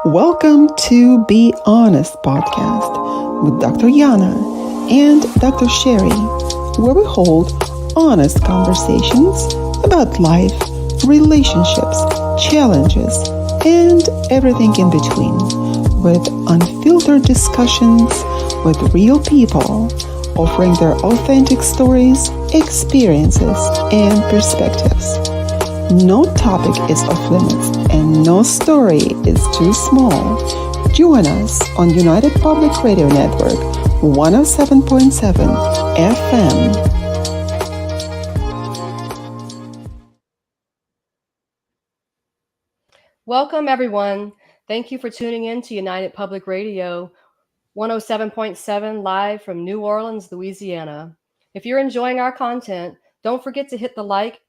Welcome to Be Honest podcast with Dr. Yana and Dr. Sherry, where we hold honest conversations about life, relationships, challenges, and everything in between, with unfiltered discussions with real people offering their authentic stories, experiences, and perspectives. No topic is off limits and no story is too small. Join us on United Public Radio Network 107.7 FM. Welcome, everyone. Thank you for tuning in to United Public Radio 107.7 live from New Orleans, Louisiana. If you're enjoying our content, don't forget to hit the like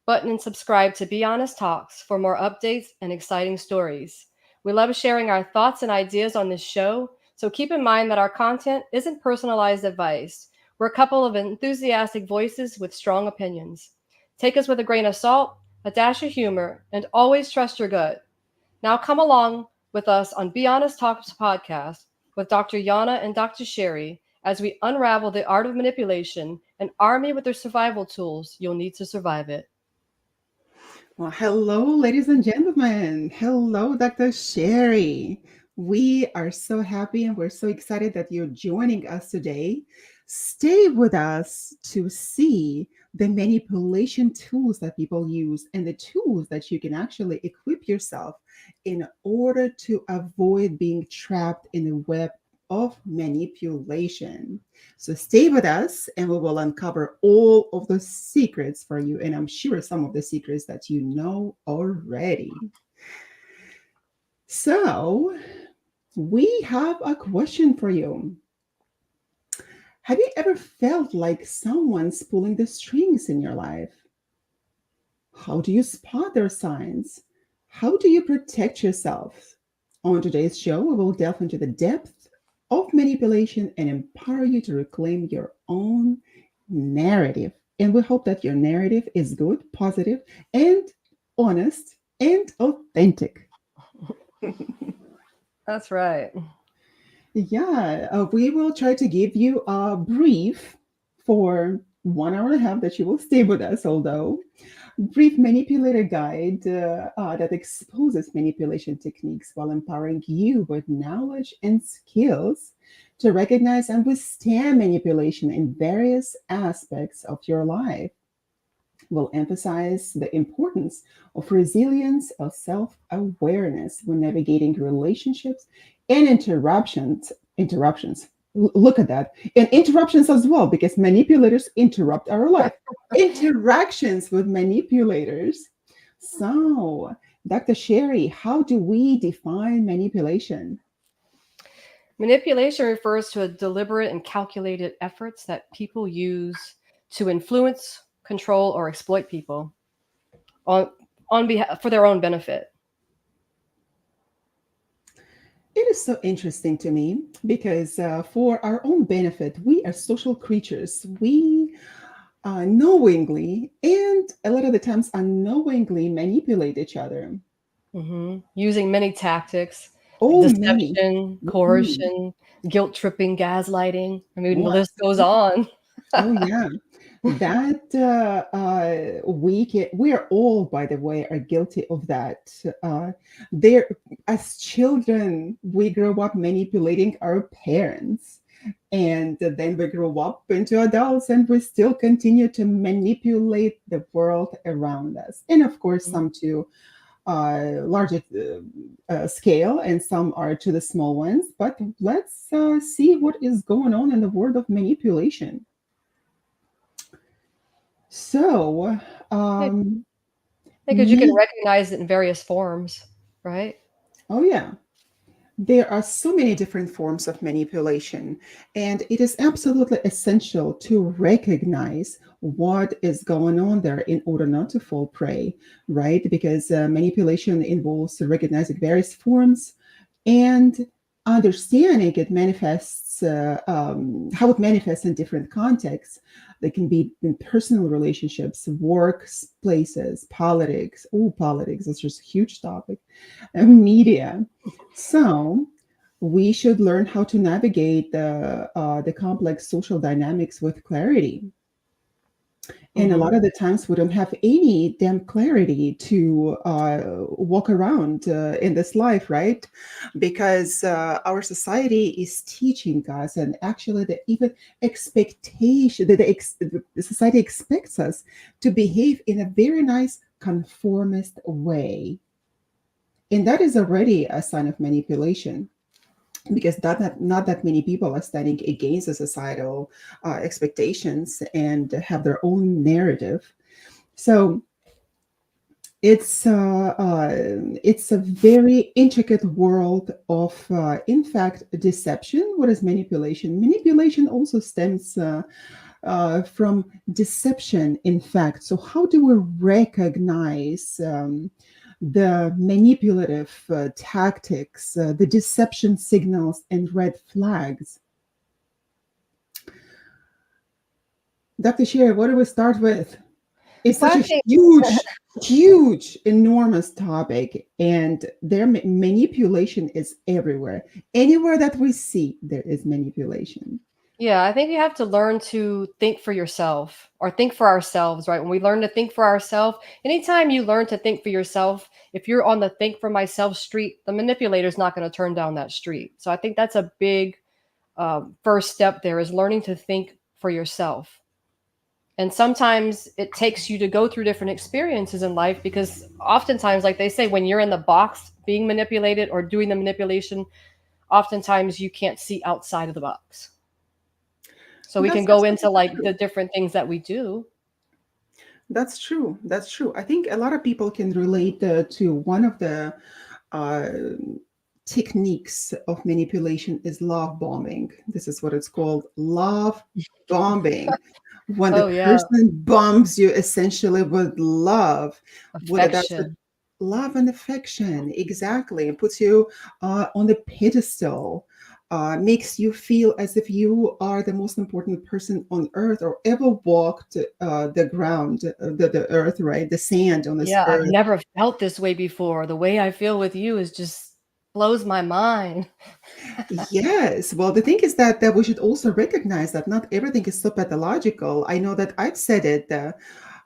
button and subscribe to Be Honest Talks for more updates and exciting stories. We love sharing our thoughts and ideas on this show, so keep in mind that our content isn't personalized advice. We're a couple of enthusiastic voices with strong opinions. Take us with a grain of salt, a dash of humor, and always trust your gut. Now come along with us on Be Honest Talks podcast with Dr. Yana and Dr. Sherry as we unravel the art of manipulation and arm you with the survival tools you'll need to survive it. Well, hello, ladies and gentlemen. Hello, Dr. Sherry. We are so happy and we're so excited that you're joining us today. Stay with us to see the manipulation tools that people use and the tools that you can actually equip yourself in order to avoid being trapped in the web of manipulation. So stay with us and we will uncover all of the secrets for you. And I'm sure some of the secrets that you know already. So we have a question for you. Have you ever felt like someone's pulling the strings in your life? How do you spot their signs? How do you protect yourself? On today's show, we will delve into the depth of manipulation and empower you to reclaim your own narrative. And we hope that your narrative is good, positive, and honest and authentic. That's right. Yeah, we will try to give you a brief for 1 hour and a half that you will stay with us, although brief manipulator guide that exposes manipulation techniques while empowering you with knowledge and skills to recognize and withstand manipulation in various aspects of your life. Will emphasize the importance of resilience of self-awareness when navigating relationships and interruptions. Look at that. And interruptions as well, because manipulators interrupt our life. Interactions with manipulators. So, Dr. Sherry, how do we define manipulation? Manipulation refers to a deliberate and calculated efforts that people use to influence, control, or exploit people on behalf for their own benefit. It is so interesting to me because for our own benefit, we are social creatures. We knowingly and a lot of the times unknowingly manipulate each other. Using many tactics, Oh, many. deception, Mm. coercion, guilt tripping, gaslighting. I mean, the Oh, list goes on. oh, yeah. That we are all, by the way, are guilty of that. There, as children, we grow up manipulating our parents, and then we grow up into adults, and we still continue to manipulate the world around us. And of course, some to larger scale, and some are to the small ones. But let's see what is going on in the world of manipulation. So, um, Because you can me, recognize it in various forms, right? oh yeah, there are so many different forms of manipulation, and it is absolutely essential to recognize what is going on there in order not to fall prey, right? Because manipulation involves recognizing various forms and understanding it manifests, how it manifests in different contexts. They can be in personal relationships, workplaces, politics. Oh, politics is just a huge topic, and media. So we should learn how to navigate the complex social dynamics with clarity. And a Mm-hmm. lot of the times we don't have any damn clarity to walk around in this life, right? Because our society is teaching us, and actually, the even expectation that the society expects us to behave in a very nice conformist way. And that is already a sign of manipulation, because not that many people are standing against the societal expectations and have their own narrative. So it's a very intricate world of, in fact, deception. What is manipulation? Manipulation also stems from deception, in fact. So how do we recognize the manipulative tactics, the deception signals, and red flags? Dr. Sherry, what do we start with? It's Well, such I a think huge, enormous topic, and their manipulation is everywhere. Anywhere that we see, there is manipulation. Yeah, I think you have to learn to think for yourself or think for ourselves, right? When we learn to think for ourselves, anytime you learn to think for yourself, if you're on the think for myself street, the manipulator's not going to turn down that street. So I think that's a big first step there is learning to think for yourself. And sometimes it takes you to go through different experiences in life because oftentimes, like they say, when you're in the box being manipulated or doing the manipulation, oftentimes you can't see outside of the box. So we can That's go into absolutely like true. the different things that we do. That's true. That's true. I think a lot of people can relate to one of the uh, techniques of manipulation is love bombing. This is what it's called, love bombing. When the Oh yeah, person bombs you essentially with love, whether that's with affection. love and affection, exactly, and puts you on the pedestal, makes you feel as if you are the most important person on earth or ever walked the ground, the earth, right? The sand on this Yeah, I've earth. never felt this way before. The way I feel with you is just blows my mind. Yes. Well, the thing is that we should also recognize that not everything is so pathological. I know that I've said it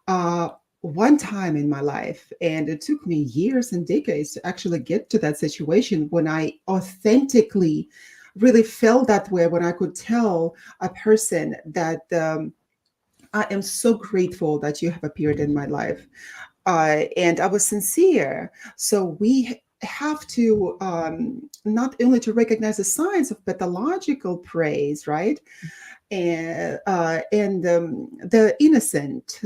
uh, one time in my life, and it took me years and decades to actually get to that situation when I authentically really felt that way, when I could tell a person that I am so grateful that you have appeared in my life. And I was sincere. So we have to not only to recognize the signs of pathological praise, right? And the innocent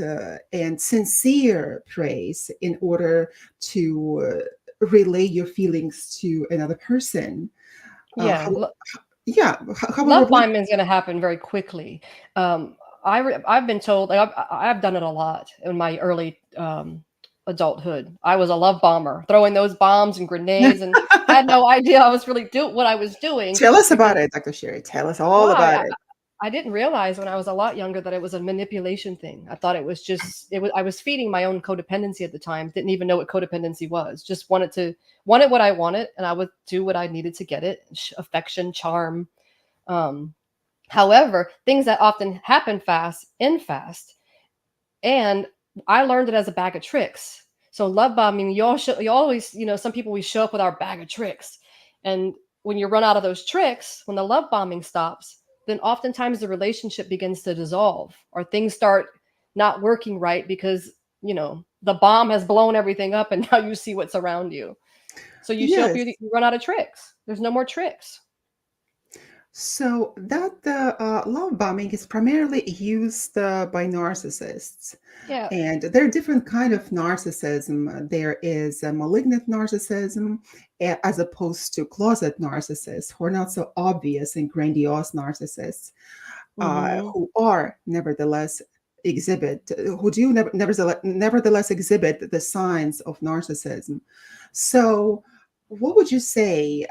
and sincere praise in order to relay your feelings to another person. Yeah, How, yeah, however, love bombing is going to happen very quickly. Um, I've been told like, I've done it a lot in my early adulthood. I was a love bomber, throwing those bombs and grenades, and had no idea I was really doing what I was doing tell us because about it, Dr. Sherry. Tell us all well, about it. I didn't realize when I was a lot younger that it was a manipulation thing. I thought it was just it was I was feeding my own codependency at the time. Didn't even know what codependency was. Just wanted what I wanted, and I would do what I needed to get it. Affection, charm. Um, However, things that often happen fast end fast, and I learned it as a bag of tricks. So love bombing, you always, some people we show up with our bag of tricks, and when you run out of those tricks, when the love bombing stops, then oftentimes the relationship begins to dissolve, or things start not working right because the bomb has blown everything up, and now you see what's around you. So you show up, Yes. you run out of tricks. There's no more tricks. So that the love bombing is primarily used by narcissists. Yeah. And there are different kind of narcissism. There is a malignant narcissism, as opposed to closet narcissists, who are not so obvious and grandiose narcissists, Hmm. who are nevertheless exhibit, who do nevertheless exhibit the signs of narcissism. So, what would you say?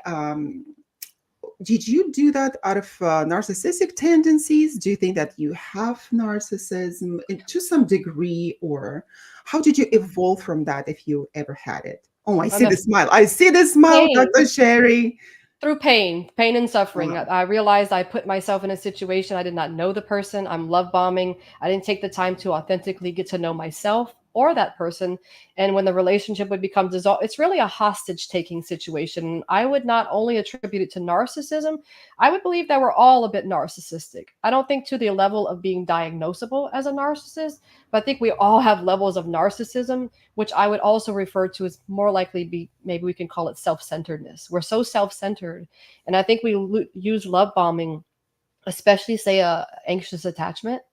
did you do that out of narcissistic tendencies? Do you think that you have narcissism to some degree, or how did you evolve from that if you ever had it? Oh, I On see the the smile. I see the smile, pain, Dr. Sherry. through pain and suffering. Wow. I realized I put myself in a situation. I did not know the person. I'm love bombing. I didn't take the time to authentically get to know myself or that person. And when the relationship would become dissolved, it's really a hostage taking situation. I would not only attribute it to narcissism, I would believe that we're all a bit narcissistic. I don't think to the level of being diagnosable as a narcissist, but I think we all have levels of narcissism, which I would also refer to as more likely be, maybe we can call it self-centeredness. We're so self-centered, and I think we use love bombing, especially say anxious attachment,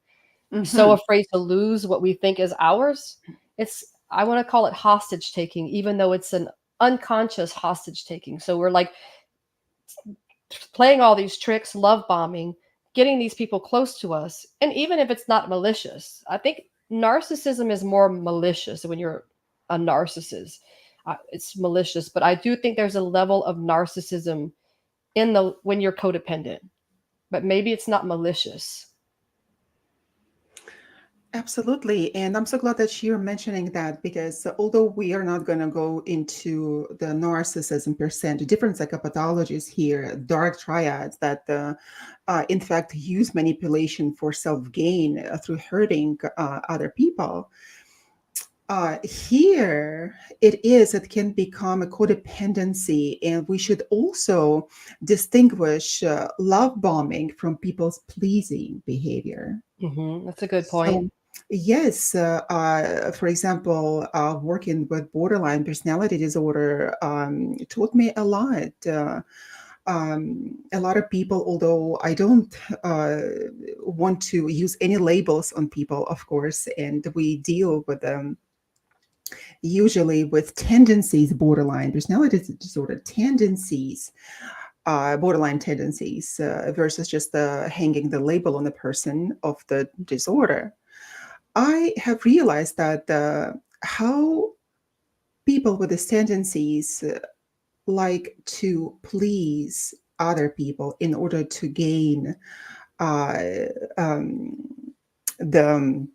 so Mm-hmm. afraid to lose what we think is ours. It's, I want to call it hostage taking, even though it's an unconscious hostage taking. So we're like playing all these tricks, love bombing, getting these people close to us. And even if it's not malicious, I think narcissism is more malicious when you're a narcissist. It's malicious, but I do think there's a level of narcissism in the when you're codependent, but maybe it's not malicious. Absolutely. And I'm so glad that you're mentioning that because although we are not going to go into the narcissism percent, different psychopathologies here, dark triads that, in fact, use manipulation for self gain through hurting other people. Here it can become a codependency, and we should also distinguish love bombing from people's pleasing behavior. That's a good point. So, yes, for example, working with borderline personality disorder taught me a lot of people, although I don't want to use any labels on people, of course, and we deal with them usually with tendencies, borderline personality disorder tendencies, borderline tendencies versus just hanging the label on the person of the disorder. I have realized that how people with these tendencies like to please other people in order to gain uh, um, the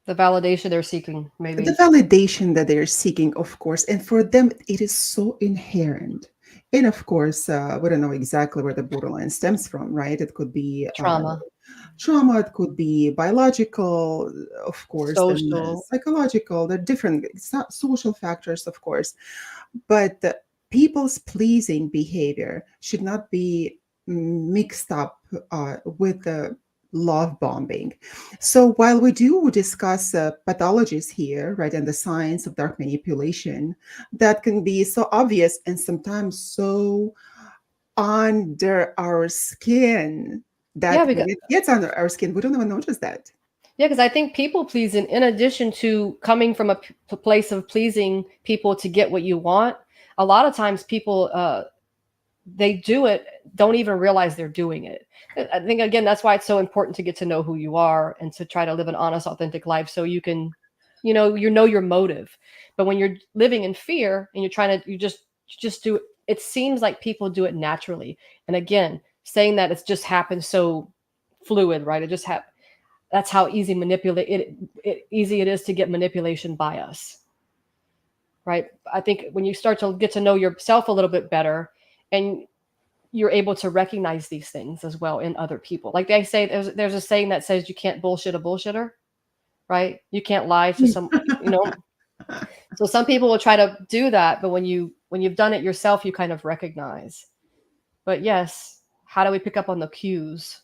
The validation they're seeking, the maybe validation that they're seeking, of course, and for them it is so inherent. And of course, we don't know exactly where the borderline stems from, right? It could be trauma, trauma, it could be biological, of course, then social. psychological, the different social factors, of course. But people's pleasing behavior should not be mixed up with the love bombing. So while we do discuss pathologies here, right, and the science of dark manipulation, that can be so obvious and sometimes so under our skin Yeah, that because when it gets under our skin, we don't even notice that. yeah, because I think people pleasing, in addition to coming from a place of pleasing people to get what you want, a lot of times people they do it, don't even realize they're doing it. I think again that's why it's so important to get to know who you are and to try to live an honest, authentic life so you can, you know your motive. But when you're living in fear and you're trying to, you just do it. It seems like people do it naturally. And again, saying that it's just happened so fluid, right? It just happened. That's how easy manipulate easy it is to get manipulation by us, right? I think when you start to get to know yourself a little bit better, and you're able to recognize these things as well in other people. Like they say, there's a saying that says you can't bullshit a bullshitter, right? You can't lie to some, you know. So some people will try to do that, but when you've done it yourself, you kind of recognize. But yes, how do we pick up on the cues?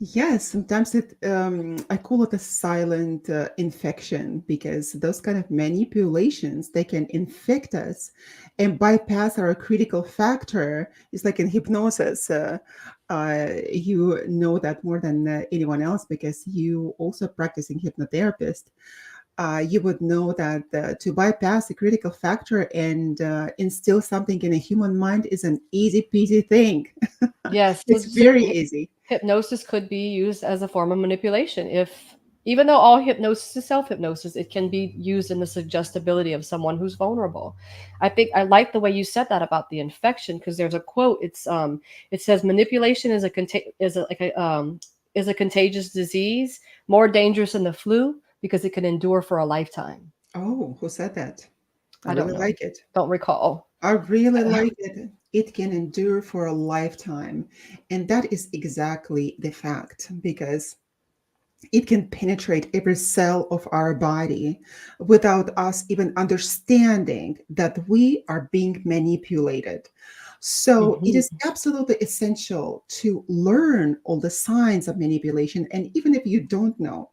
Yes, sometimes I call it a silent infection because those kind of manipulations, they can infect us and bypass our critical factor. It's like in hypnosis. You know that more than anyone else because you also practicing hypnotherapist. You would know that to bypass the critical factor and instill something in a human mind is an easy peasy thing. Yes, so It's very easy. hypnosis could be used as a form of manipulation if Even though all hypnosis is self hypnosis, it can be used in the suggestibility of someone who's vulnerable. I think I like the way you said that about the infection, because there's a quote. It says manipulation is a contagious disease, more dangerous than the flu because it can endure for a lifetime. Oh, who said that? I I don't really know, like it. don't recall. I really like it. It can endure for a lifetime. And that is exactly the fact because it can penetrate every cell of our body without us even understanding that we are being manipulated. So it is Hmm. absolutely essential to learn all the signs of manipulation. And even if you don't know,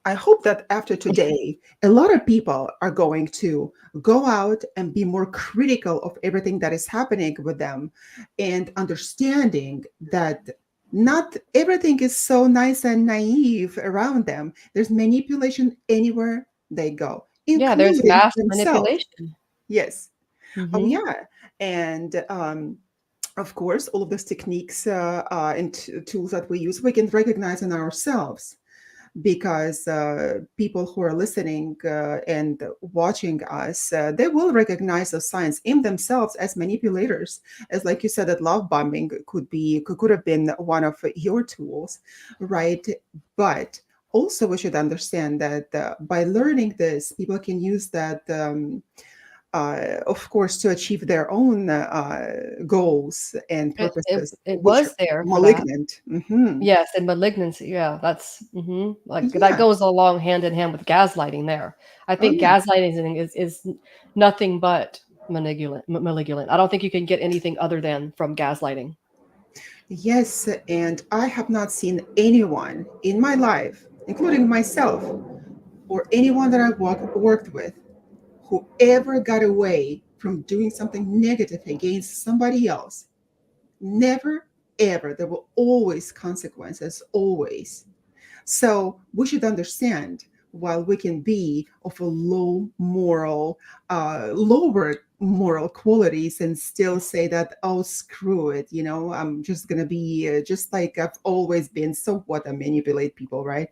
I hope that after today, a lot of people are going to go out and be more critical of everything that is happening with them and understanding that not everything is so nice and naive around them. There's manipulation anywhere they go, Yeah, there's including mass themselves. manipulation. Yes. Oh, Hmm. yeah. And of course, all of those techniques and tools that we use, we can recognize in ourselves because people who are listening and watching us, they will recognize the signs in themselves as manipulators. As like you said, that love bombing could have been one of your tools, right? But also we should understand that by learning this, people can use that. Of course, to achieve their own goals and It, it, purposes, it which are was there for that. malignant. Hmm. Yes, and malignancy. Yeah, that's like that Yeah. goes along hand in hand with gaslighting. There, I Oh, think yeah. gaslighting is nothing but malignant. I don't think you can get anything other than from gaslighting. Yes, and I have not seen anyone in my life, including myself or anyone that I've worked with, who ever got away from doing something negative against somebody else. Never, ever. There were always consequences, always. So we should understand while we can be of a lower moral qualities and still say that, oh, screw it, I'm just going to be just like I've always been. So what? I manipulate people, right?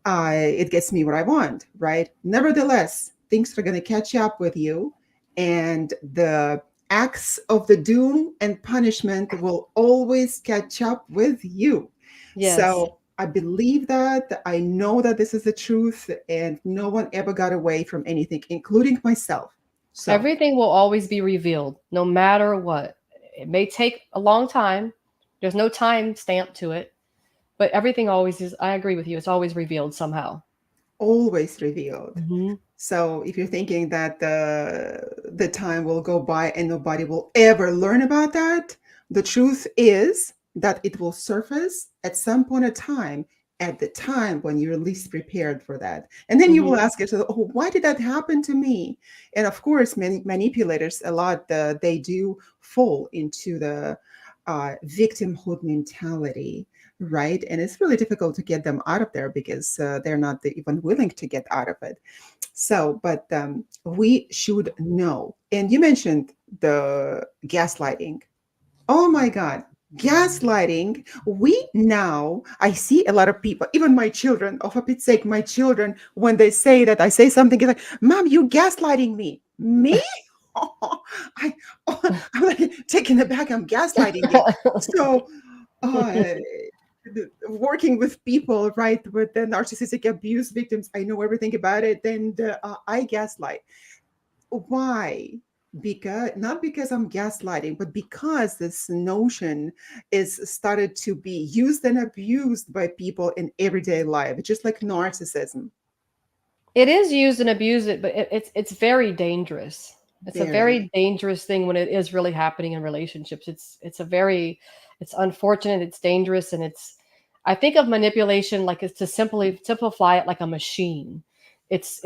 It gets me what I want, right? Nevertheless, things are going to catch up with you, and the acts of the doom and punishment will always catch up with you. Yes, So I believe that. I know that this is the truth, and no one ever got away from anything, including myself. So everything will always be revealed, no matter what. It may take a long time. There's no time stamp to it, but everything always is. I agree with you. It's always revealed somehow. always revealed. Hmm. So if you're thinking that the time will go by and nobody will ever learn about that, the truth is that it will surface at some point in time, at the time when you're least prepared for that. And then you will Hmm. ask yourself, oh, why did that happen to me? And of course, many manipulators, a lot, they do fall into the victimhood mentality, right? And it's really difficult to get them out of there because they're not even willing to get out of it. So, but we should know. And you mentioned the gaslighting. Oh my God, gaslighting. We now, I see a lot of people, even my children, oh, for Pete's sake, my children, when they say that, I say something, it's like, Mom, you gaslighting me. Me? I, I'm like taken aback. I'm gaslighting you. So, uh, working with people, right, with the narcissistic abuse victims, I know everything about it. And I gaslight. Why? Because not because I'm gaslighting, but because this notion is started to be used and abused by people in everyday life, just like narcissism. It is used and abused, but it's very dangerous. It's a Very, very dangerous thing when it is really happening in relationships. It's unfortunate, it's dangerous, and it's I think of manipulation like it's to simply simplify it like a machine. It's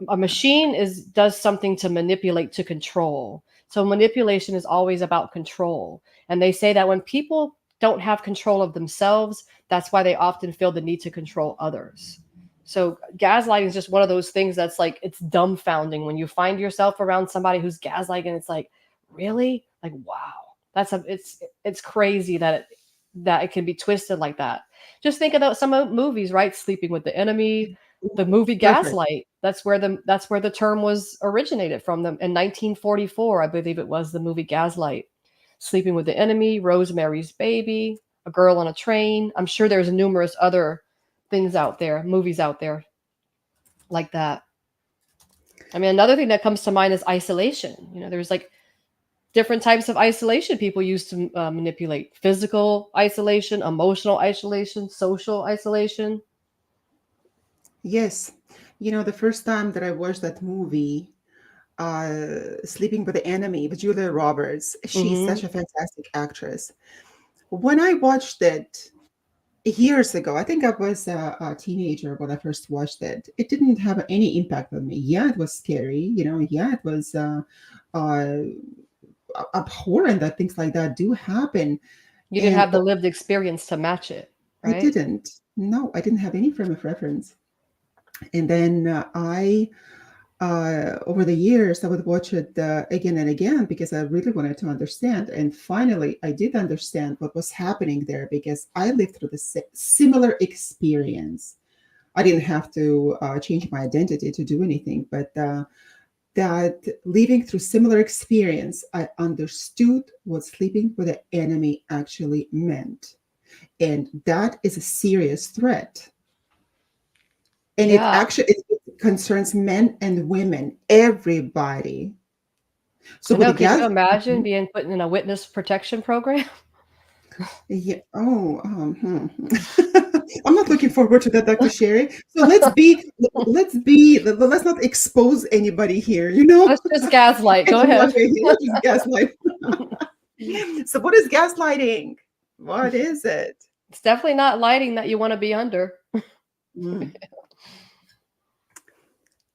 a machine is does something to manipulate to control. So manipulation is always about control. And they say that when people don't have control of themselves, that's why they often feel the need to control others. So gaslighting is just one of those things that's like it's dumbfounding when you find yourself around somebody who's gaslighting. It's like, really? Like, wow, it's crazy that that it can be twisted like that. Just think about some of movies, right? Sleeping with the Enemy, the movie Perfect. Gaslight. That's where the term was originated from them in 1944, I believe it was the movie Gaslight. Sleeping with the Enemy, Rosemary's Baby, A Girl on a Train. I'm sure there's numerous other things out there, movies out there like that. I mean, another thing that comes to mind is isolation. There's like different types of isolation people use to manipulate: physical isolation, emotional isolation, social isolation. Yes. The first time that I watched that movie, Sleeping with the Enemy with Julia Roberts, she's Hmm. such a fantastic actress. When I watched it years ago, I think I was a teenager when I first watched it. It didn't have any impact on me. Yeah, it was scary. Yeah, it was uh, abhorrent that things like that do happen. You didn't And have the lived experience to match it, I right? didn't. No, I didn't have any frame of reference. And then over the years, I would watch it again and again because I really wanted to understand. And finally, I did understand what was happening there because I lived through the similar experience. I didn't have to change my identity to do anything, but that living through similar experience, I understood what sleeping with the enemy actually meant. And that is a serious threat. And Yeah. it concerns men and women, everybody. So I with know. the Could you gas, imagine being put in a witness protection program? yeah. Oh, I'm not looking forward to that, Dr. Sherry. So let's not expose anybody here. Let's just gaslight. Go I'm ahead. like, let's just gaslight. So what is gaslighting? What is it? It's definitely not lighting that you want to be under. Mm.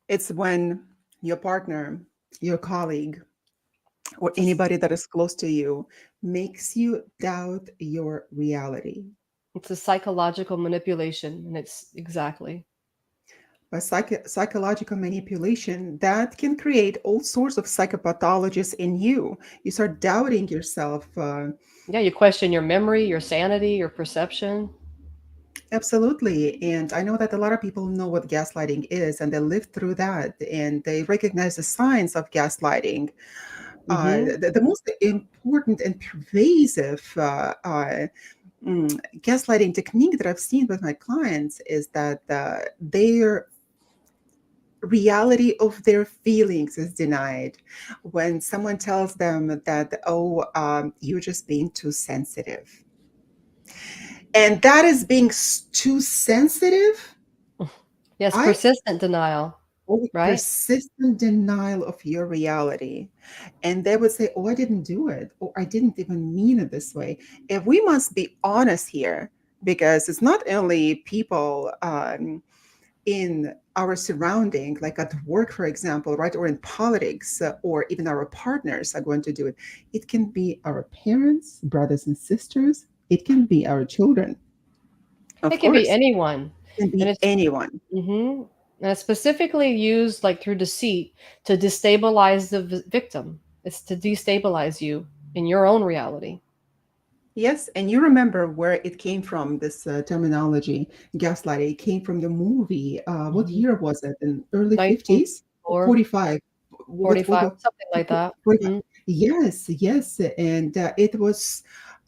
It's when your partner, your colleague, or It's a, anybody that is close to you makes you doubt your reality. it's a psychological manipulation, and it's exactly. By psychological manipulation, that can create all sorts of psychopathologies in you. You start doubting yourself. Yeah, you question your memory, your sanity, your perception. Absolutely. And I know that a lot of people know what gaslighting is and they live through that and they recognize the signs of gaslighting. Hmm. The most important and pervasive gaslighting technique that I've seen with my clients is that their reality of their feelings is denied. When someone tells them that, oh, you're just being too sensitive. And that is being too sensitive. Yes, I persistent denial, right? persistent denial of your reality. And they would say, oh, I didn't do it, or I didn't even mean it this way. And we must be honest here because it's not only people in our surrounding, like at work, for example, right, or in politics, or even our partners are going to do it. It can be our parents, brothers and sisters. It can be our children, of It can be course. anyone, It can and be it's anyone. hmm and it's specifically used like through deceit to destabilize the victim. It's to destabilize you in your own reality. Yes, and you remember where it came from, this terminology, gaslighting. It came from the movie. What Hmm. year was it? In early 50s? 1944, 45. What 45, something like that. 45. Hmm. Yes, yes. And it was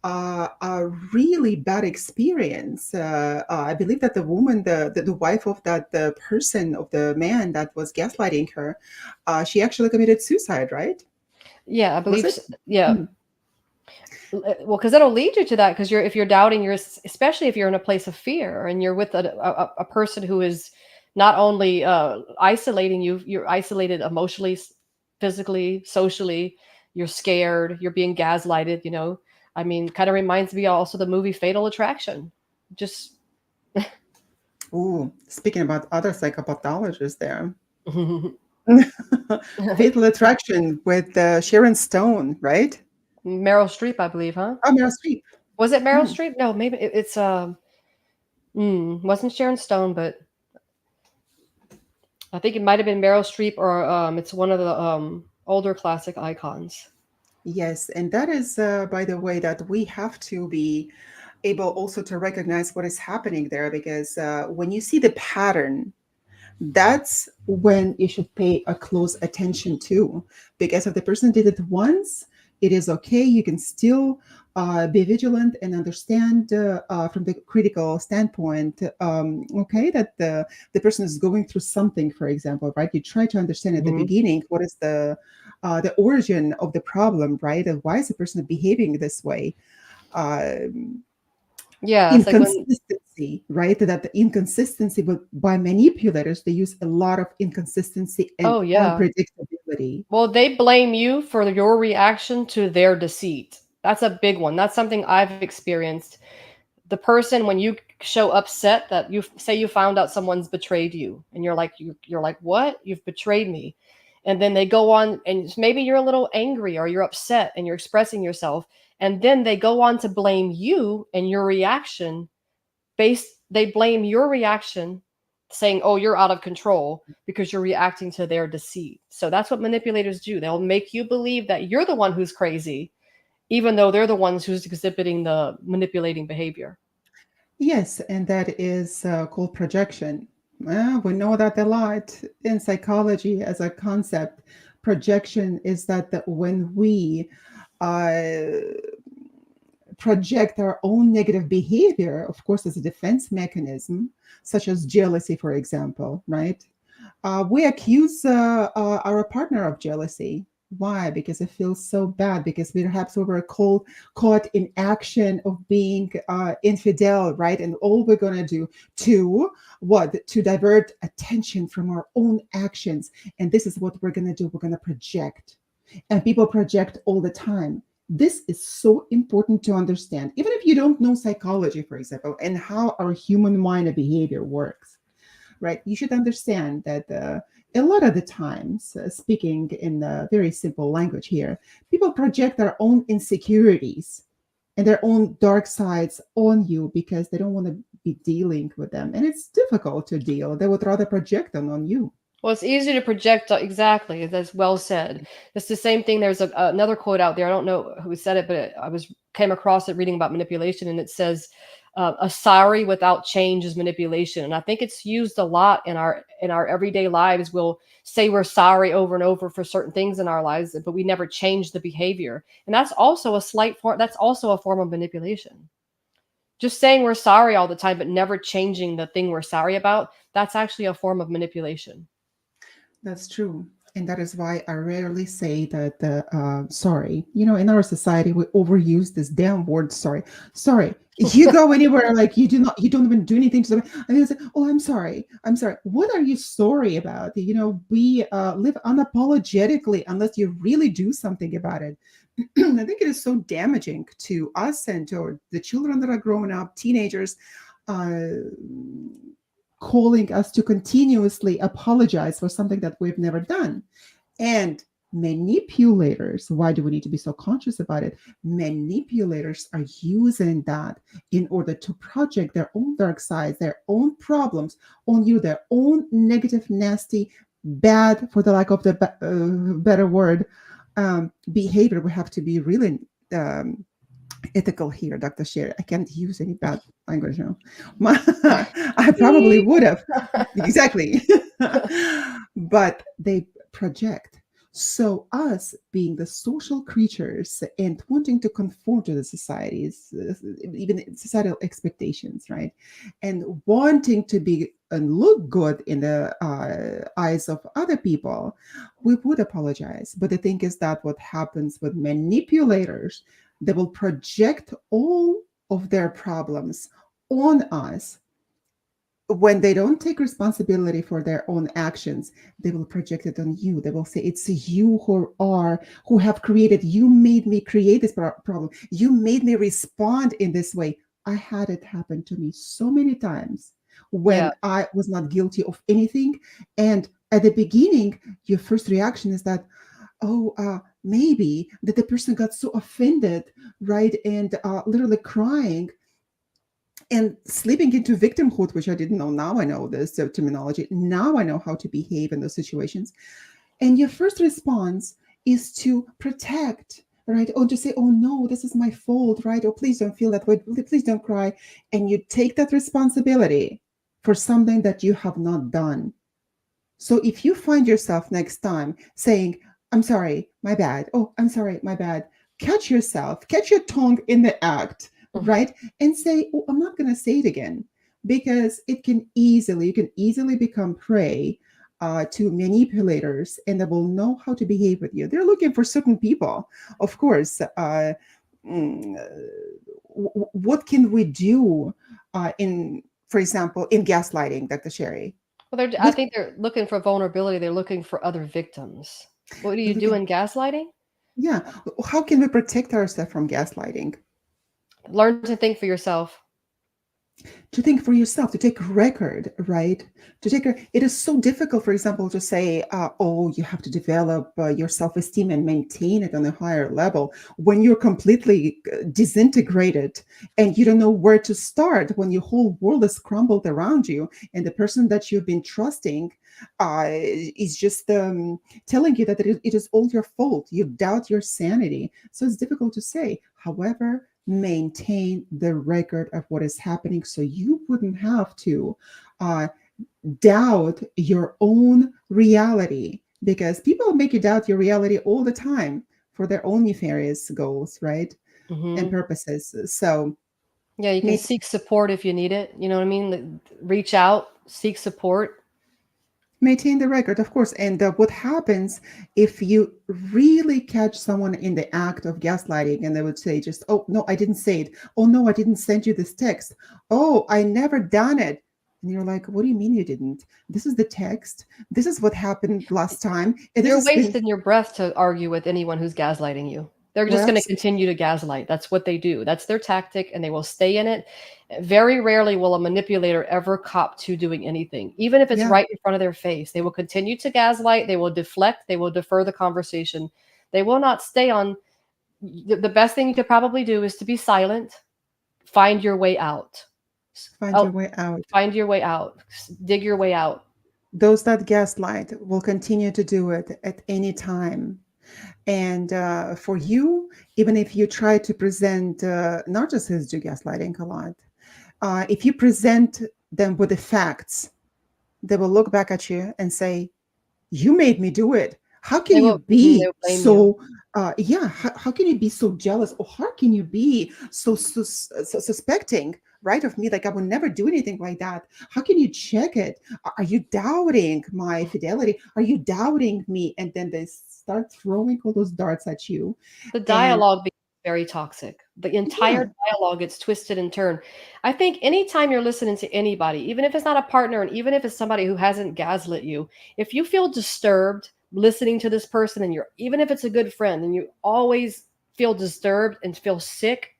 a really bad experience. I believe that the woman, the wife of that the person, of the man that was gaslighting her, she actually committed suicide, right? Yeah, I Was believe. it? Yeah, Mm. well, because it'll lead you to that. Because if you're doubting your, especially if you're in a place of fear and you're with a person who is not only isolating you, you're isolated emotionally, physically, socially. You're scared. You're being gaslighted. I mean, kind of reminds me also the movie Fatal Attraction. Just Ooh, speaking about other psychopathologists there. Fatal Attraction with Sharon Stone, right? Meryl Streep, I believe, huh? Oh, Meryl Streep. Was it Meryl Mm, Streep? No, maybe it's wasn't Sharon Stone, but I think it might have been Meryl Streep, or it's one of the older classic icons. yes, and that is, by the way, that we have to be. able also to recognize what is happening there, because when you see the pattern, that's when you should pay a close attention to, because if the person did it once, it is okay, you can still be vigilant and understand from the critical standpoint, okay, that the person is going through something, for example, right? You try to understand at the Hmm. beginning what is the origin of the problem, right? And why is the person behaving this way? um, Yeah, it's like when, Inconsistency, right? That the inconsistency, but by manipulators, they use a lot of inconsistency and oh, yeah. unpredictability. Well, they blame you for your reaction to their deceit. That's a big one. That's something I've experienced. The person, when you show upset that you say you found out someone's betrayed you, and you're like, what? You've betrayed me. And then they go on, and maybe you're a little angry or you're upset and you're expressing yourself, and then they go on to blame you and your reaction. They blame your reaction, saying, oh, you're out of control because you're reacting to their deceit. So that's what manipulators do. They'll make you believe that you're the one who's crazy, even though they're the ones who's exhibiting the manipulating behavior. Yes, and that is called projection. We know that a lot in psychology as a concept. Projection is that when we uh, project our own negative behavior, of course, as a defense mechanism, such as jealousy, for example, right? We accuse our partner of jealousy. Why? Because it feels so bad. Because perhaps we were caught in action of being infidel, right? And all we're gonna do to what? To divert attention from our own actions. And this is what we're gonna do. We're gonna project, and people project all the time. This is so important to understand, even if you don't know psychology, for example, and how our human mind and behavior works, right? You should understand that a lot of the times, speaking in a very simple language here, people project their own insecurities and their own dark sides on you because they don't want to be dealing with them. And it's difficult to deal. They would rather project them on you. Well, it's easy to project. Exactly. That's well said. It's the same thing. There's another quote out there. I don't know who said it, but I was came across it reading about manipulation, and it says, "A sorry without change is manipulation." And I think it's used a lot in our everyday lives. We'll say we're sorry over and over for certain things in our lives, but we never change the behavior, and that's also a slight form. That's also a form of manipulation. Just saying we're sorry all the time, but never changing the thing we're sorry about. That's actually a form of manipulation. That's true. And that is why I rarely say that the sorry. You know, in our society, we overuse this damn word sorry. Sorry. You go anywhere, like you don't even do anything to them. And you say, oh, I'm sorry. I'm sorry. What are you sorry about? You know, we live unapologetically unless you really do something about it. I think it is so damaging to us and to the children that are growing up, teenagers, uh, calling us to continuously apologize for something that we've never done. And manipulators, why do we need to be so conscious about it? Manipulators are using that in order to project their own dark sides, their own problems on you, their own negative, nasty, bad, for the lack of the better word, behavior. We have to be really ethical here, Dr. Sherry. I can't use any bad language now. I probably would have. Exactly. But they project. So, us being the social creatures and wanting to conform to the societies, even societal expectations, right? And wanting to be and look good in the eyes of other people, we would apologize. But the thing is that what happens with manipulators, they will project all of their problems on us. When they don't take responsibility for their own actions, they will project it on you. They will say, it's you who have created, you made me create this problem, you made me respond in this way. I had it happen to me so many times Yeah. when I was not guilty of anything. And at the beginning, your first reaction is that, oh, maybe that the person got so offended, right? And literally crying and slipping into victimhood, which I didn't know. Now I know this terminology. Now I know how to behave in those situations. And your first response is to protect, right? Or just say, oh no, this is my fault, right? Or please don't feel that way. Please don't cry. And you take that responsibility for something that you have not done. So if you find yourself next time saying, I'm sorry, my bad. Oh, I'm sorry, my bad. Catch yourself, catch your tongue in the act, right? And say, oh, I'm not going to say it again, because you can easily become prey to manipulators, and they will know how to behave with you. They're looking for certain people, of course. Mm, what can we do for example, in gaslighting, Dr. Sherry? Well, I What think they're looking for vulnerability. They're looking for other victims. What do they're you do looking in gaslighting? Yeah. How can we protect ourselves from gaslighting? Learn to think for yourself. To think for yourself, to take record, right? It is so difficult, for example, to say, oh, you have to develop your self-esteem and maintain it on a higher level when you're completely disintegrated and you don't know where to start, when your whole world is crumbled around you and the person that you've been trusting is just telling you that it is all your fault. You doubt your sanity. So it's difficult to say. However, maintain the record of what is happening so you wouldn't have to uh, doubt your own reality, because people make you doubt your reality all the time for their own nefarious goals, right? And Hmm. purposes. So Yeah, you can make seek support if you need it. You know what I mean? Reach out, seek support. maintain the record, of course. And what happens if you really catch someone in the act of gaslighting, and they would say, just, oh, no, I didn't say it. Oh, no, I didn't send you this text. Oh, I never done it. And you're like, what do you mean you didn't? This is the text. This is what happened last time. And this You're has been, wasting your breath to argue with anyone who's gaslighting you. They're just well, going to continue to gaslight. That's what they do. That's their tactic, and they will stay in it. Very rarely will a manipulator ever cop to doing anything, even if it's yeah, right in front of their face. They will continue to gaslight. They will deflect. They will defer the conversation. They will not stay on. The best thing you could probably do is to be silent. Find your way out. find Oh, your way out. find your way out. Dig your way out. Those that gaslight will continue to do it at any time. And for you, even if you try to present narcissists do gaslighting a lot, if you present them with the facts, they will look back at you and say, you made me do it. How can They you will. They be will blame you. so yeah, how can you be so jealous, or how can you be so suspecting, right, of me? Like, I would never do anything like that. How can you check it? Are you doubting my fidelity? Are you doubting me? And then they start throwing all those darts at you. The And dialogue becomes very toxic. The entire yeah, dialogue gets twisted and turned. I think anytime you're listening to anybody, even if it's not a partner and even if it's somebody who hasn't gaslit you, if you feel disturbed listening to this person, and you're, even if it's a good friend and you always feel disturbed and feel sick,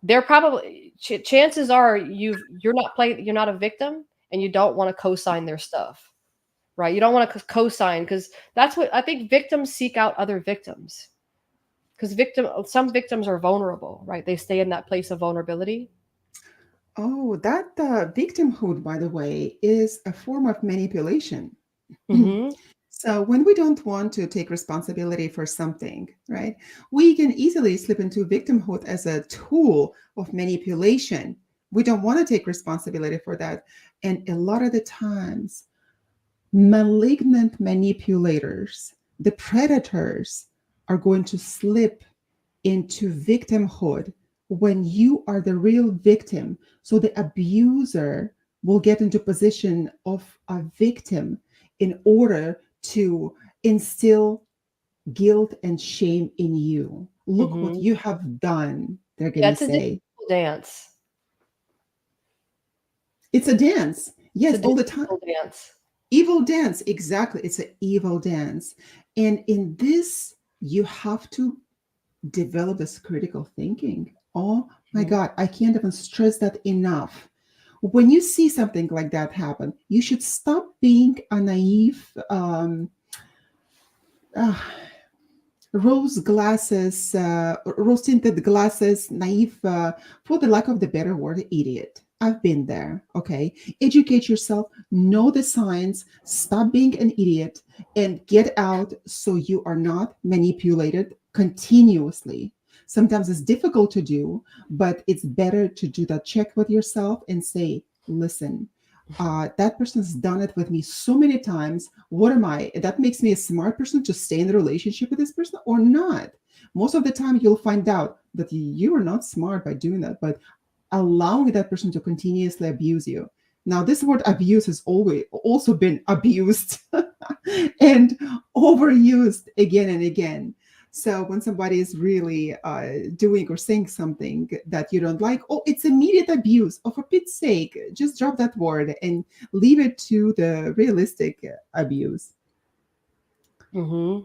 they're probably chances are you're not a victim, and you don't want to co-sign their stuff, right? You don't want to co-sign, because that's what I think, victims seek out other victims, because some victims are vulnerable, right? They stay in that place of vulnerability. oh, that victimhood, by the way, is a form of manipulation. Hmm. So when we don't want to take responsibility for something, right, we can easily slip into victimhood as a tool of manipulation. We don't want to take responsibility for that. And a lot of the times, malignant manipulators, the predators, are going to slip into victimhood when you are the real victim. So the abuser will get into position of a victim in order to instill guilt and shame in you. Look what Hmm. you have done, they're going Yeah, to it's a say. difficult dance. It's a dance. It's a Yes, all the time. difficult dance. Evil dance. Exactly. It's an evil dance. And in this, you have to develop this critical thinking. Oh my Mhm. God, I can't even stress that enough. When you see something like that happen, you should stop being a naive, uh, rose tinted glasses, naive, for the lack of the better word, idiot. I've been there. Okay. Educate yourself, know the science, stop being an idiot, and get out so you are not manipulated continuously. Sometimes it's difficult to do, but it's better to do that check with yourself and say, listen, that person's done it with me so many times. What am I? That makes me a smart person to stay in the relationship with this person or not. Most of the time, you'll find out that you are not smart by doing that, but allowing that person to continuously abuse you. Now, this word abuse has always also been abused and overused again and again. So when somebody is really doing or saying something that you don't like, oh, it's immediate abuse. Oh, for Pete's sake, just drop that word and leave it to the realistic abuse. Hmm.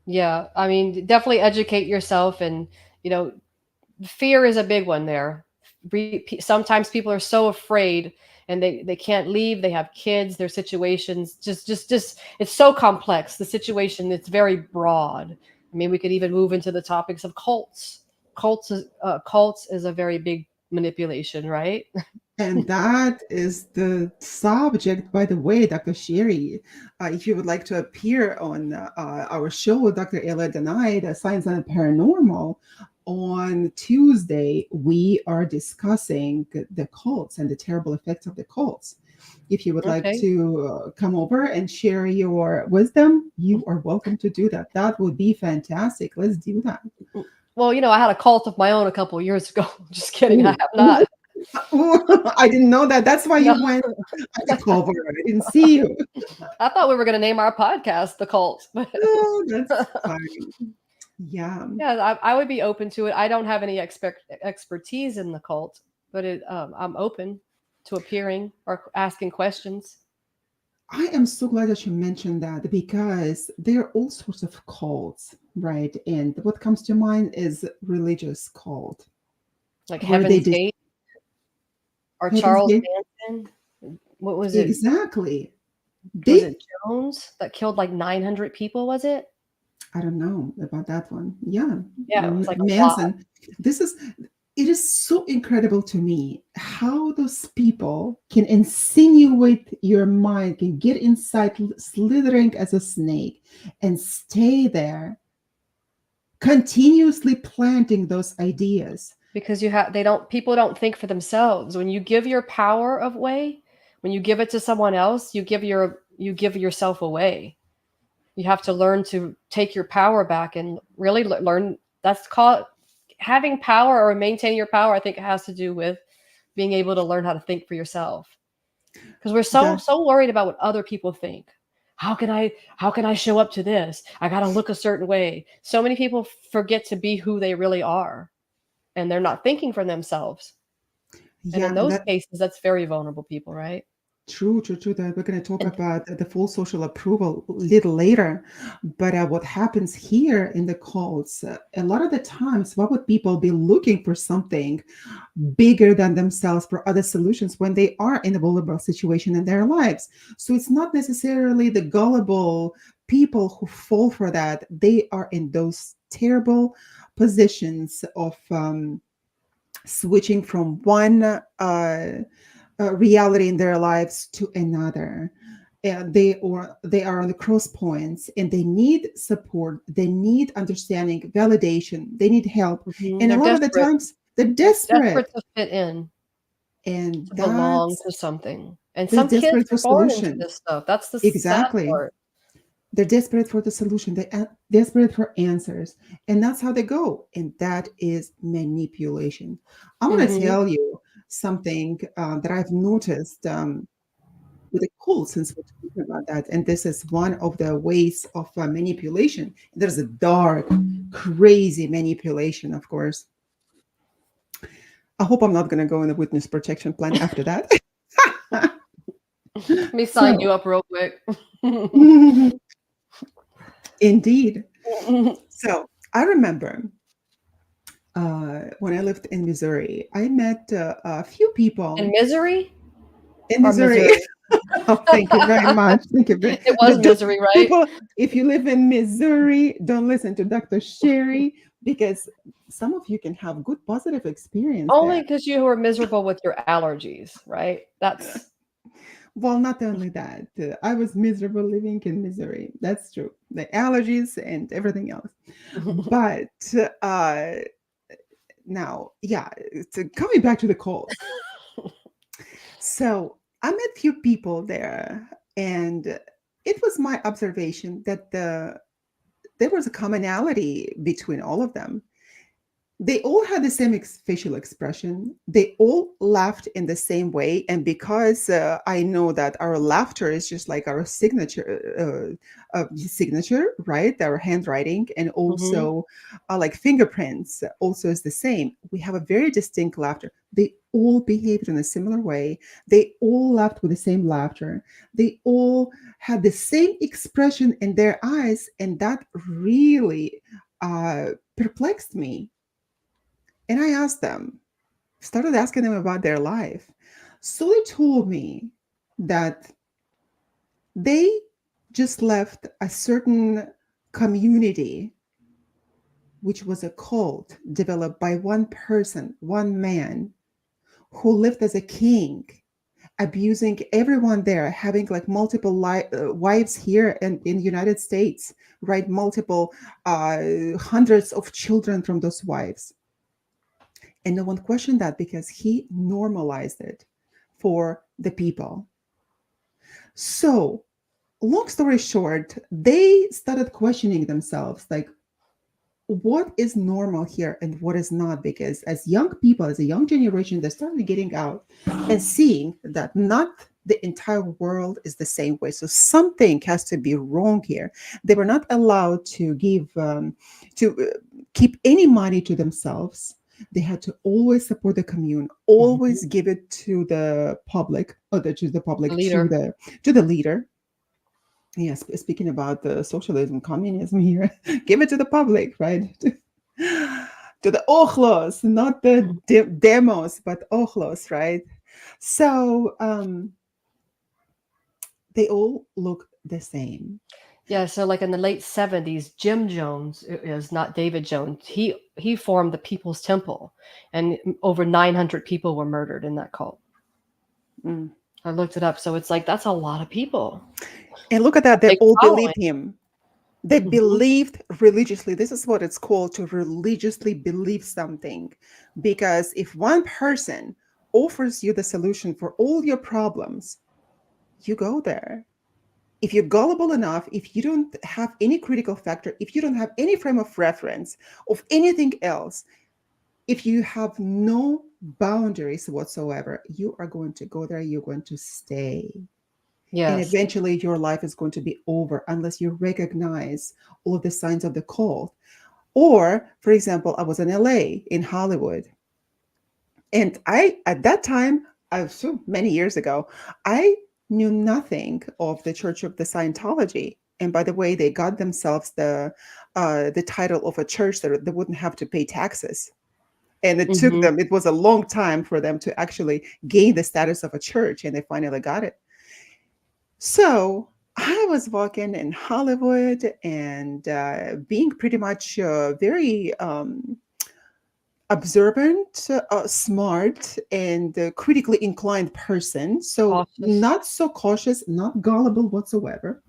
Yeah, I mean, definitely educate yourself, and you know, fear is a big one there. Sometimes people are so afraid, and they can't leave. They have kids. Their situations just it's so complex. The situation, it's very broad. I mean, we could even move into the topics of cults. Cults is a very big manipulation, right? And that is the subject, by the way, Dr. Sherry. If you would like to appear on our show with Dr. Ella Denied, Science and Paranormal, on Tuesday, we are discussing the cults and the terrible effects of the cults. If you would like Okay. to come over and share your wisdom, you are welcome to do that. That would be fantastic. Let's do that. Well, I had a cult of my own a couple of years ago. Just kidding. I Ooh, have ooh, not. I didn't know that. That's why you No. went undercover. I didn't see you. I thought we were going to name our podcast The Cult. But Oh, that's fine. Yeah. yeah, I would be open to it. I don't have any expertise in the cult, but I'm open to appearing or asking questions. I am so glad that you mentioned that because there are all sorts of cults, right? And what comes to mind is religious cult, Like where they Heaven's just Gate or Heaven's Charles Gate. Manson. What was it? Exactly. Was They, it Jones that killed like 900 people? Was it? I don't know about that one. Yeah. Yeah, it was like a lot. Manson. This is, it is so incredible to me how those people can insinuate your mind, can get inside, slithering as a snake, and stay there continuously planting those ideas. Because they don't people don't think for themselves. When you give your power away, when you give it to someone else, you give yourself away. You have to learn to take your power back and really learn. That's called having power or maintaining your power. I think it has to do with being able to learn how to think for yourself, because we're so That, so worried about what other people think. How can I show up to this? I got to look a certain way. So many people forget to be who they really are, and they're not thinking for themselves. And in yeah, those that cases, that's very vulnerable people, right? true, true, true. That we're going to talk And about the full social approval a little later. But what happens here in the cults, a lot of the times, what would people be looking for something bigger than themselves for other solutions when they are in a vulnerable situation in their lives? So it's not necessarily the gullible people who fall for that. They are in those terrible positions of switching from one reality in their lives to another. And they are on the cross points and they need support, they need understanding, validation, they need help. mhm, And a they're lot of the desperate. times they're They're desperate desperate, to fit in, and to belong that's to something. And they're some kids desperate for are born into solution. this stuff. That's the sad Exactly. part. They're desperate for the solution. They're desperate for answers. And that's how they go. And that is manipulation. I want to Hmm. tell you something that I've noticed with a cool, since we're talking about that. And this is one of the ways of manipulation. There's a dark, crazy manipulation, of course. I hope I'm not going to go in the witness protection plan after that. Let me sign So, you up real quick. indeed. So, I remember when I lived in Missouri, I met a few In people misery in or Missouri. misery? Oh, thank you very much. Thank you. It was The misery, right? people, if you live in Missouri, don't listen to Dr. Sherry because some of you can have good positive experience Only there. because you were miserable with your allergies, right? That's Well, not only that, I was miserable living in misery. That's true. The allergies and everything else. But uh, now, yeah, so coming back to the calls. So I met few people there, and it was my observation that there was a commonality between all of them. They all had the same facial expression. They all laughed in the same way. And because I know that our laughter is just like our signature, right? Our handwriting, and Hmm. also like fingerprints, also is the same. We have a very distinct laughter. They all behaved in a similar way. They all laughed with the same laughter. They all had the same expression in their eyes. And that really perplexed me, and I asked them, started asking them about their life. So they told me that they just left a certain community, which was a cult developed by one person, one man, who lived as a king, abusing everyone there, having like multiple wives here in the United States, right? Multiple hundreds of children from those wives. And no one questioned that because he normalized it for the people. So, long story short, they started questioning themselves like, what is normal here and what is not? Because as young people, as a young generation, they started getting out and seeing that not the entire world is the same way. So something has to be wrong here. They were not allowed to keep any money to themselves. They had to always support the commune, Hmm. always give it to the public, or to the The public, leader. to the leader. Yes, speaking about the socialism, communism here, give it to the public, right? To the ojlos, not the demos, but ojlos, right? So they all look the same. Yeah, so like in the late 70s, Jim Jones is not David Jones. He formed the People's Temple, and over 900 people were murdered in that cult. Mm. I looked it up, so it's like that's a lot of people. And look at A that, they big all following. believed him. They Hmm. believed religiously. This is what it's called, to religiously believe something. Because if one person offers you the solution for all your problems, you go there. If you're gullible enough, if you don't have any critical factor, if you don't have any frame of reference of anything else, if you have no boundaries whatsoever, you are going to go there, you're going to stay. And Yes. eventually your life is going to be over unless you recognize all of the signs of the call. Or, for example, I was in LA, in Hollywood, and I, at that time, so many years ago, I knew nothing of the Church of the Scientology. And by the way, they got themselves the title of a church that they wouldn't have to pay taxes. And it took Hmm. them, it was a long time for them to actually gain the status of a church, and they finally got it. So I was walking in Hollywood and being pretty much very observant, smart, and critically inclined person. So Cautious. not so cautious, not gullible whatsoever.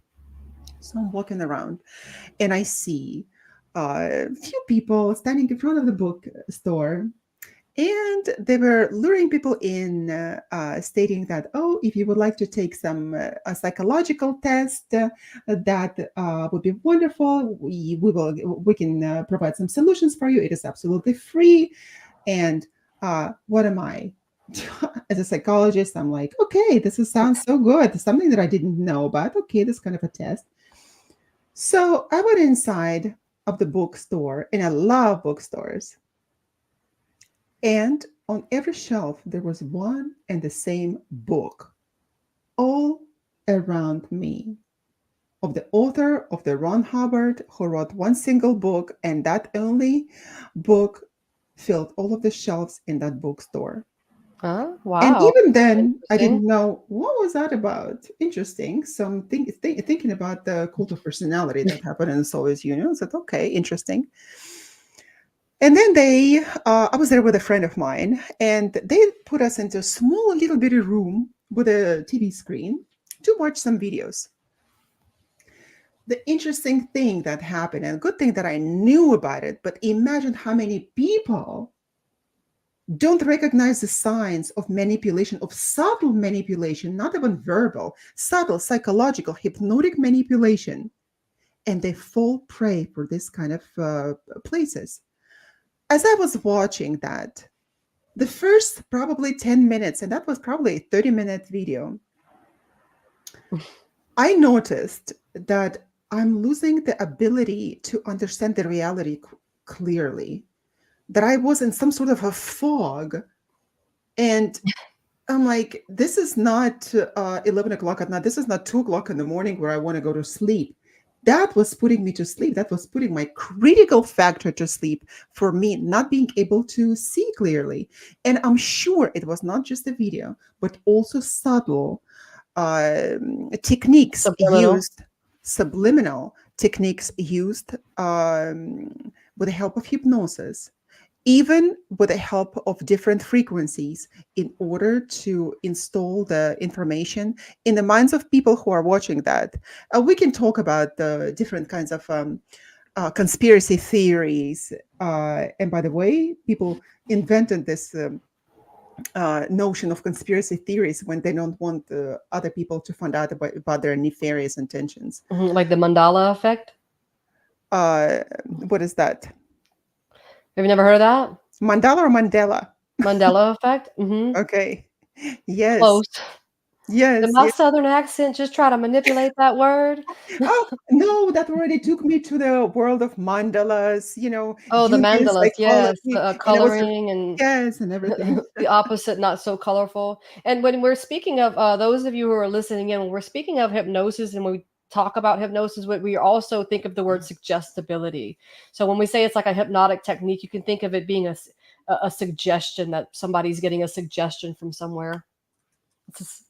So I'm walking around and I see a few people standing in front of the bookstore, and they were luring people in, stating that, oh, if you would like to take some a psychological test, that would be wonderful. We can provide some solutions for you. It is absolutely free. And what am I? As a psychologist, I'm like, okay, sounds so good. Something that I didn't know about. Okay, this kind of a test. So I went inside of the bookstore, and I love bookstores. And on every shelf, there was one and the same book, all around me, of the author of the Ron Hubbard, who wrote one single book, and that only book filled all of the shelves in that bookstore. Huh? And Wow. even then, I Interesting. didn't know what was that about. Interesting. So I'm thinking about the cult of personality that happened in the Soviet Union. I said, okay, interesting. And then I was there with a friend of mine, and they put us into a small little bitty room with a TV screen to watch some videos. The interesting thing that happened, and good thing that I knew about it, but imagine how many people don't recognize the signs of manipulation, of subtle manipulation, not even verbal, subtle, psychological, hypnotic manipulation, and they fall prey for this kind of places. As I was watching that, the first probably 10 minutes, and that was probably a 30-minute video, I noticed that I'm losing the ability to understand the reality clearly, that I was in some sort of a fog. And I'm like, this is not 11 o'clock at night. This is not 2 o'clock in the morning where I want to go to sleep. That was putting me to sleep. That was putting my critical factor to sleep for me, not being able to see clearly. And I'm sure it was not just the video, but also subtle techniques Subliminal. used, subliminal techniques used with the help of hypnosis, even with the help of different frequencies in order to install the information in the minds of people who are watching that. We can talk about the different kinds of conspiracy theories. And by the way, people invented this notion of conspiracy theories when they don't want other people to find out about their nefarious intentions. Like the mandala effect. What is that? Have you never heard of that? Mandala or Mandela? Mandela effect? Okay. Yes. Close. Did Yes. my Yes. southern accent just try to manipulate that word? Oh, no, that already took me to the world of mandalas, Oh, the Jungian mandalas, yes, the, psychology. And I was, coloring and yes, and everything. the opposite, not so colorful. And when we're speaking of those of you who are listening in, when we're speaking of hypnosis and when we talk about hypnosis, we also think of the word suggestibility. So when we say it's like a hypnotic technique, you can think of it being a suggestion that somebody's getting a suggestion from somewhere. It's just,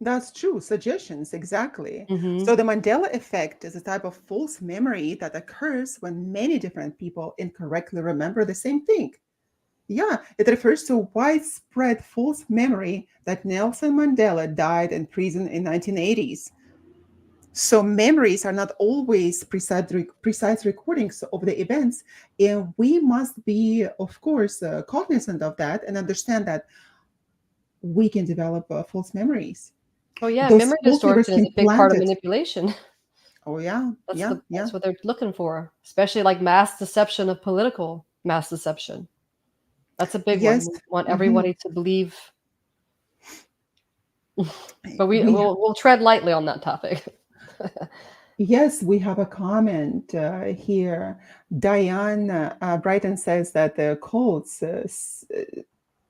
That's true. Suggestions, exactly. mm-hmm. So the Mandela effect is a type of false memory that occurs when many different people incorrectly remember the same thing. Yeah, it refers to widespread false memory that Nelson Mandela died in prison in 1980s. So memories are not always precise recordings of the events, and we must be, of course, cognizant of that and understand that we can develop false memories. Oh yeah, Those memory false memories distortion is can a big part plant of it. manipulation. Oh yeah, yeah, yeah. That's what they're looking for, especially like mass deception of political mass deception. That's a big one. Yes. We want Mhm. everybody to believe, but We we'll tread lightly on that topic. Yes, we have a comment here. Diane Brighton says that the cults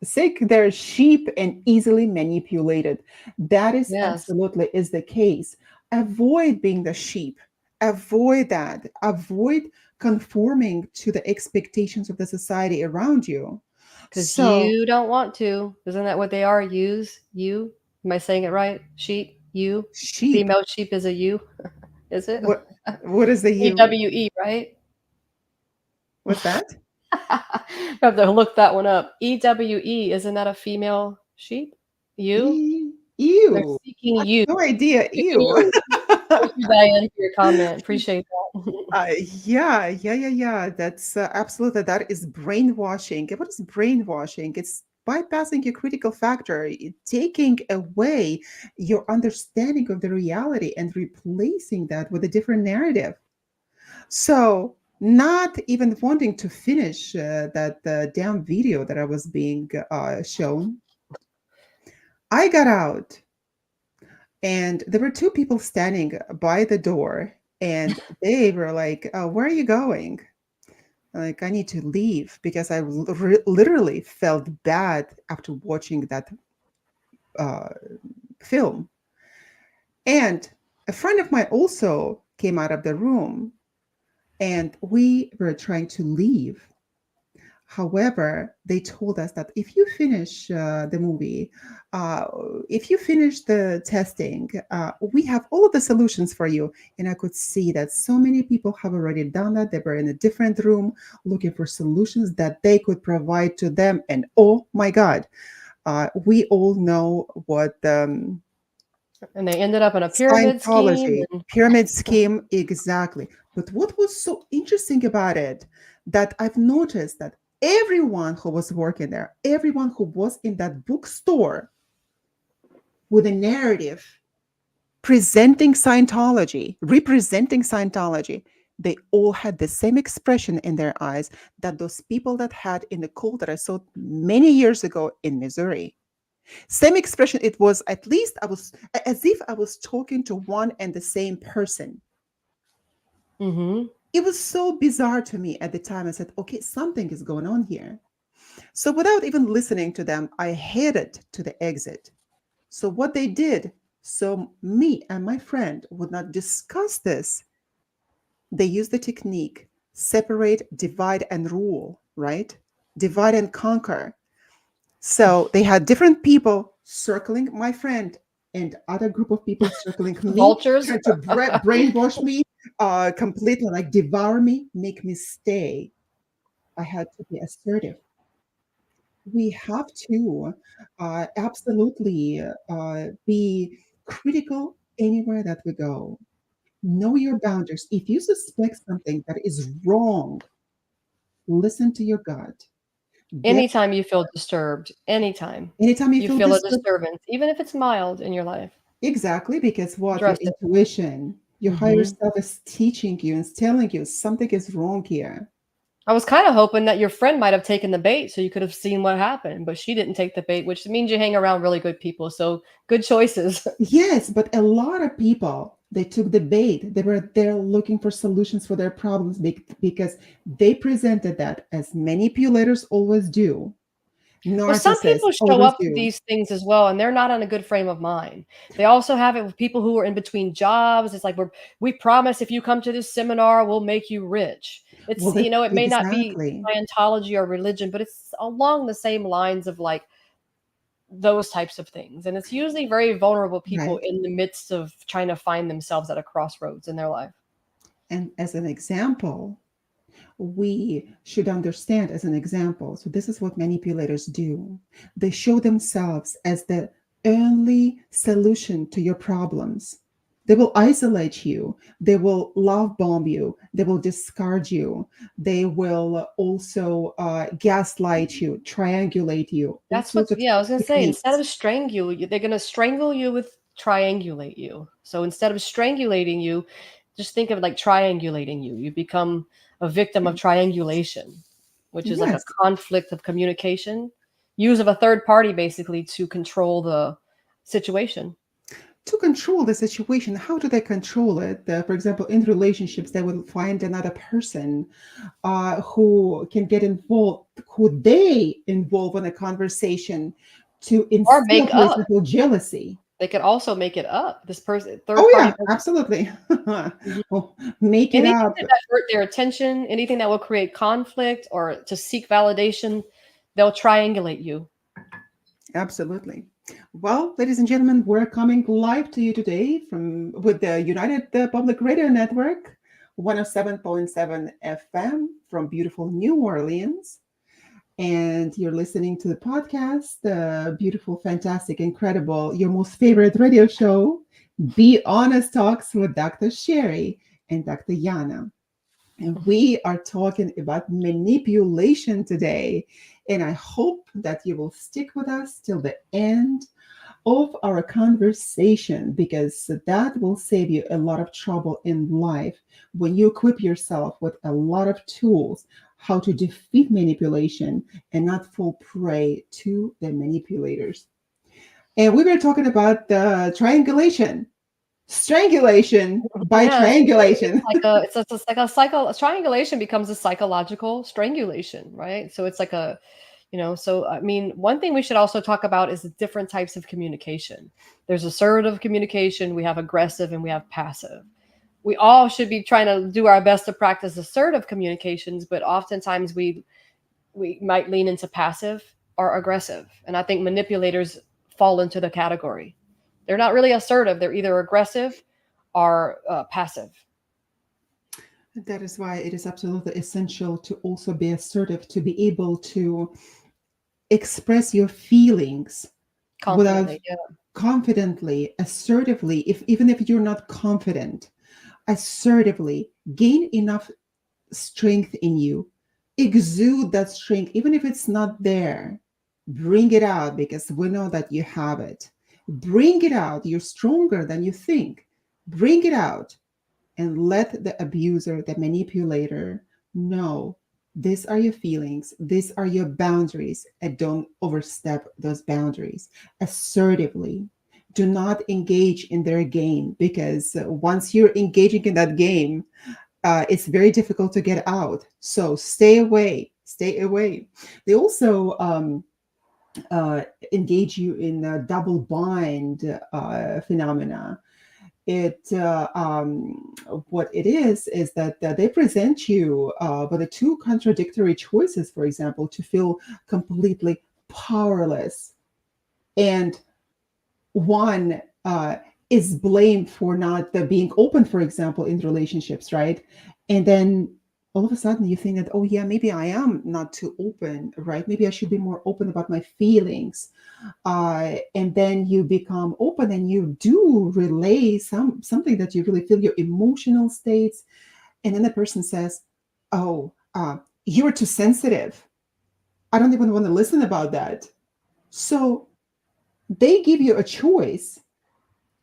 sick their sheep and easily manipulated. That is Yes, absolutely is the case. Avoid being the sheep. Avoid that. Avoid conforming to the expectations of the society around you. because So you don't want to. Isn't that what they are? Use you. Am I saying it right? Sheep. You. sheep. Female sheep is a you. Is it? What is the you? EWE, right? What's that? I have to look that one up. EWE, isn't that a female sheep? You? They're Ew. seeking you. No idea. Seeking Ew. you. Thank you, Diane, for your comment. Appreciate that. Uh, yeah. That's absolutely, that is brainwashing. What is brainwashing? It's bypassing your critical factor, taking away your understanding of the reality and replacing that with a different narrative. So, not even wanting to finish that damn video that I was being shown, I got out and there were two people standing by the door and they were like, where are you going? Like, I need to leave because I literally felt bad after watching that uh, film. And a friend of mine also came out of the room and we were trying to leave. However, they told us that if you finish the movie, uh, if you finish the testing, we have all of the solutions for you. And I could see that so many people have already done that. They were in a different room looking for solutions that they could provide to them. And oh my God, We all know what And they ended up in a pyramid scheme. Scientology, And pyramid scheme, exactly. But what was so interesting about it that I've noticed that everyone who was working there, everyone who was in that bookstore with a narrative presenting Scientology, representing Scientology, they all had the same expression in their eyes that those people that had in the cult that I saw many years ago in Missouri. Same expression. It was at least I was as if I was talking to one and the same person. hmm It was so bizarre to me at the time. I said, okay, something is going on here. So without even listening to them, I headed to the exit. So what they did, so me and my friend would not discuss this, they used the technique separate, divide, and rule, right? Divide and conquer. So they had different people circling my friend and other group of people circling me, vultures. trying to brainwash me, completely like devour me, make me stay. I had to be assertive. We have to absolutely be critical anywhere that we go. Know your boundaries. If you suspect something that is wrong, listen to your gut. Get Anytime you feel disturbed, anytime anytime you you feel feel a disturbed. disturbance, even if it's mild in your life, Exactly, because what your address it. intuition, your higher hmm self is teaching you and telling you something is wrong here. I was kind of hoping that your friend might have taken the bait so you could have seen what happened, but she didn't take the bait, which means you hang around really good people. So good choices. Yes, but a lot of people they took the bait. They were there looking for solutions for their problems because they presented that as manipulators always do, Well, some narcissists people show always up to do. these things as well, and they're not in a good frame of mind. They also have it with people who are in between jobs. It's like we promise if you come to this seminar, we'll make you rich. Well, It's that it may not be exactly Scientology or religion, but it's along the same lines of like those types of things. And it's usually very vulnerable people right. in the midst of trying to find themselves at a crossroads in their life. And as an example, we should understand as an example. So, this is what manipulators do they show themselves as the only solution to your problems. They will isolate you, they will love bomb you, they will discard you, they will also gaslight you, triangulate you, all That's what, sorts of yeah, I was gonna say. Instead techniques. of strangle you, they're gonna strangle you with triangulate you. So instead of strangulating you, just think of it like triangulating you. You become a victim of triangulation, which is like a Yes, conflict of communication, use of a third party basically to control the situation. to control the situation. How do they control it? For example, in relationships, they will find another person who can get involved, who they involve in a conversation to Or instill, make for up. example, jealousy. They could also make it up. This person, third Oh party yeah, person. absolutely. Mhm. Well, make it Anything up. to divert their attention, anything that will create conflict or to seek validation, they'll triangulate you. Absolutely. Well, ladies and gentlemen, we're coming live to you today from with the United Public Radio Network, 107.7 FM from beautiful New Orleans. And you're listening to the podcast, the beautiful, fantastic, incredible, your most favorite radio show, Be Honest Talks with Dr. Sherry and Dr. Yana. And we are talking about manipulation today. And I hope that you will stick with us till the end of our conversation because that will save you a lot of trouble in life when you equip yourself with a lot of tools how to defeat manipulation and not fall prey to the manipulators. And we were talking about the triangulation, strangulation by Yeah, it's triangulation. like it's like a cycle. Triangulation becomes a psychological strangulation, right? So it's like a, so I mean, one thing we should also talk about is the different types of communication. There's assertive communication, we have aggressive, and we have passive. We all should be trying to do our best to practice assertive communications, but oftentimes we might lean into passive or aggressive. And I think manipulators fall into the category. They're not really assertive, they're either aggressive or passive. That is why it is absolutely essential to also be assertive, to be able to express your feelings without Confidently, yeah. confidently, assertively, if even if you're not confident, assertively gain enough strength in you, exude that strength, even if it's not there. Bring it out because we know that you have it. Bring it out. You're stronger than you think. Bring it out and let the abuser, the manipulator, know these are your feelings, these are your boundaries, and don't overstep those boundaries assertively. Do not engage in their game because once you're engaging in that game, it's very difficult to get out. So stay away, stay away. They also uh, engage you in a double bind phenomena. What it is that they present you with the two contradictory choices, for example, to feel completely powerless, and one is blamed for not being open, for example, in relationships, right? And then all of a sudden you think that, oh yeah, maybe I am not too open, right? Maybe I should be more open about my feelings. And then you become open and you do relay something that you really feel, your emotional states. And then the person says, oh, you're too sensitive. I don't even want to listen about that. So they give you a choice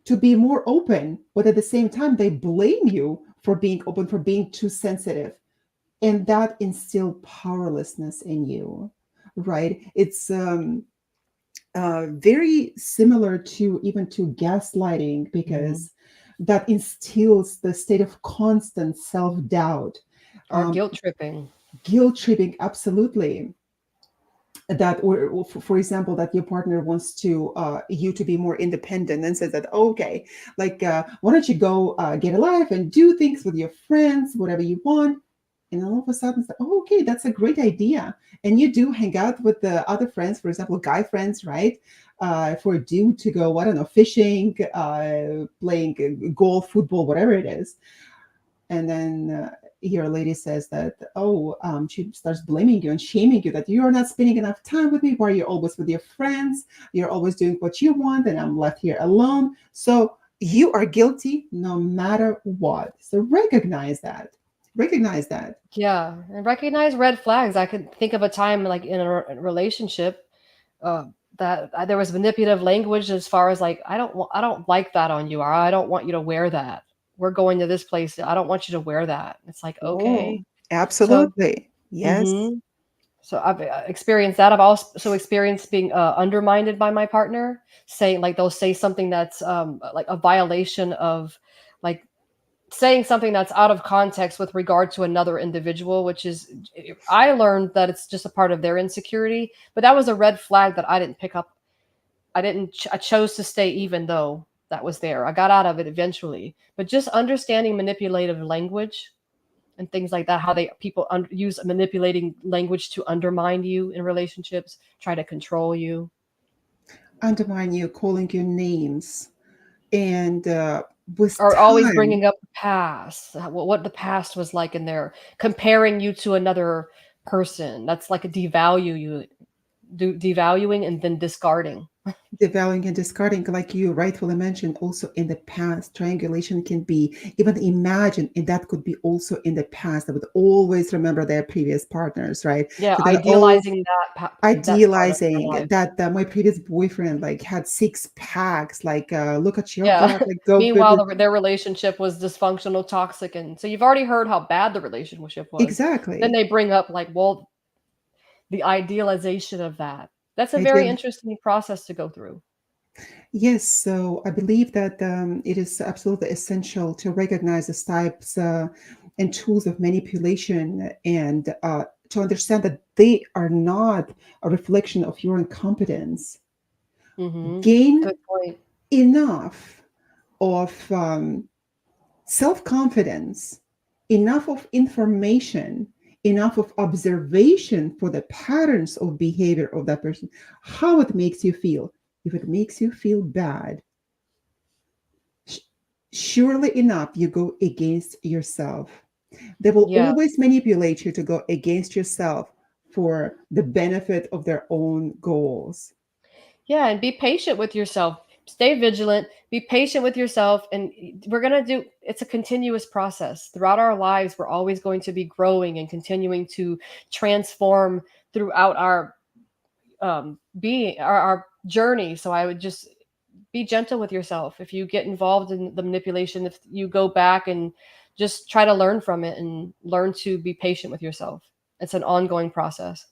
to be more open, but at the same time, they blame you for being open, for being too sensitive. And that instills powerlessness in you, right? It's very similar to even to gaslighting Hmm. because that instills the state of constant self-doubt, Or um, guilt tripping. guilt tripping, absolutely. That, or for example, that your partner wants to you to be more independent and says that, okay, like why don't you go get a life and do things with your friends, whatever you want. And all of a sudden it's like, oh, okay, that's a great idea. And you do hang out with the other friends, for example, guy friends, right? For a dude to go, I don't know, fishing, playing golf, football, whatever it is. And then your lady says that, oh, she starts blaming you and shaming you that you're not spending enough time with me. Why are you always with your friends? You're always doing what you want, and I'm left here alone. So you are guilty no matter what. So recognize that. Recognize that. Yeah, and recognize red flags. I could think of a time like in a relationship uh, that there was manipulative language as far as like I don't like that on you, or I don't want you to wear that. We're going to this place. I don't want you to wear that. It's like Oh, okay. So, absolutely. Yes. hmm so I've experienced that. I've also experienced being undermined by my partner, saying like they'll say something that's like a violation of like saying something that's out of context with regard to another individual, which is I learned that it's just a part of their insecurity, but that was a red flag that I didn't pick up. I chose to stay even though that was there. I got out of it eventually, but just understanding manipulative language and things like that, how they people use manipulating language to undermine you in relationships, try to control you, Undermine you, calling you names. And with or always time, bringing up the past, what the past was like in there, comparing you to another person. That's like a devaluing and then discarding. devaluing and discarding, like you rightfully mentioned, also in the past, triangulation can be even imagined, and that could be also in the past. They would always remember their previous partners, right? Yeah, So that all idealizing that part of their idealizing life. that my previous boyfriend like had six packs, like look at your Yeah. God, like go with Meanwhile, it. their relationship was dysfunctional, toxic, and so you've already heard how bad the relationship was. Then Exactly. they bring up like, well, the idealization of that. That's a very Ideal. interesting process to go through. Yes, so I believe that it is absolutely essential to recognize the types and tools of manipulation, and to understand that they are not a reflection of your incompetence. Hmm. Gain Good point. enough of self confidence, enough of information, enough of observation for the patterns of behavior of that person, how it makes you feel. If it makes you feel bad, surely enough, you go against yourself. They will Yeah. always manipulate you to go against yourself for the benefit of their own goals. Yeah, and be patient with yourself. Stay vigilant, be patient with yourself, and we're going to do it's a continuous process. Throughout our lives, we're always going to be growing and continuing to transform throughout our being our journey. So I would just be gentle with yourself. If you get involved in the manipulation, if you go back and just try to learn from it and learn to be patient with yourself. It's an ongoing process.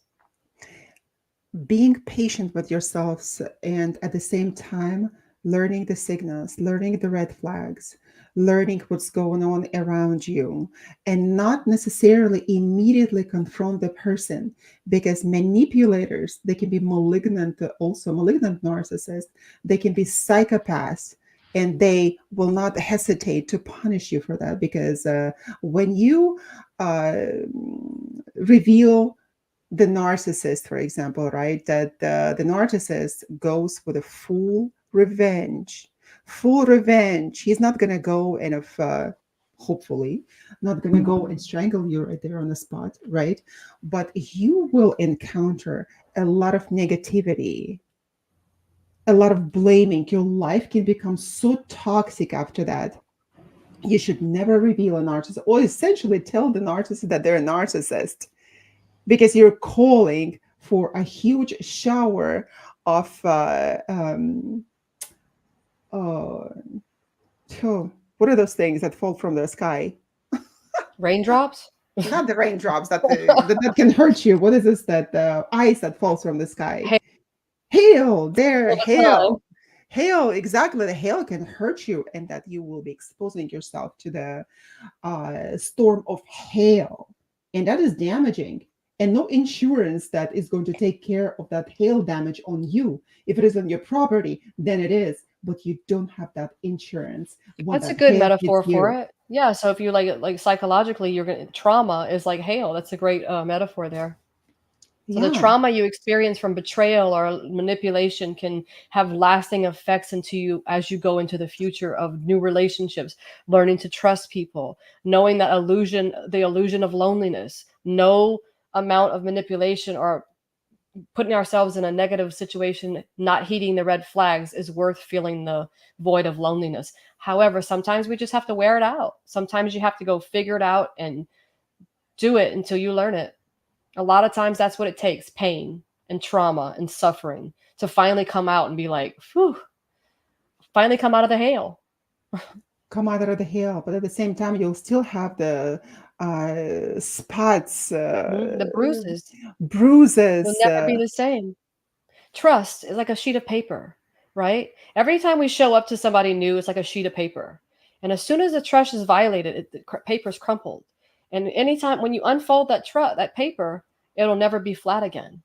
Being patient with yourselves and at the same time learning the signals, learning the red flags, learning what's going on around you, and not necessarily immediately confront the person, because manipulators, they can be malignant, also malignant narcissists, they can be psychopaths, and they will not hesitate to punish you for that, because when you uh, reveal the narcissist, for example, right? That the narcissist goes for the full revenge. Full revenge. He's not gonna go and if hopefully not gonna go and strangle you right there on the spot, right? But you will encounter a lot of negativity, a lot of blaming. Your life can become so toxic after that. You should never reveal a narcissist, or essentially tell the narcissist that they're a narcissist, because you're calling for a huge shower of uh, oh, what are those things that fall from the sky? Raindrops? Not the raindrops that can hurt you. What is this, that ice that falls from the sky? Hey, Hail, there, all the time. hail. Hail, exactly. The hail can hurt you, and that you will be exposing yourself to the storm of hail. And that is damaging. And no insurance that is going to take care of that hail damage on you. If it is on your property, then it is. But you don't have that insurance when That's a that good hail hits metaphor for you. it. Yeah, so if you like psychologically, you're gonna trauma is like hail. That's a great metaphor there. So the Yeah. trauma you experience from betrayal or manipulation can have lasting effects into you as you go into the future of new relationships, learning to trust people, knowing that the illusion of loneliness. No amount of manipulation or putting ourselves in a negative situation, not heeding the red flags, is worth feeling the void of loneliness. However, sometimes we just have to wear it out. Sometimes you have to go figure it out and do it until you learn it. A lot of times that's what it takes, pain and trauma and suffering, to finally come out and be like, whew, finally come out of the hail. Come out of the hail, but at the same time, you'll still have the spots, The bruises will bruises. never be the same. Trust is like a sheet of paper, right? Every time we show up to somebody new, it's like a sheet of paper. And as soon as the trust is violated, the paper's crumpled. And anytime when you unfold that paper, it'll never be flat again.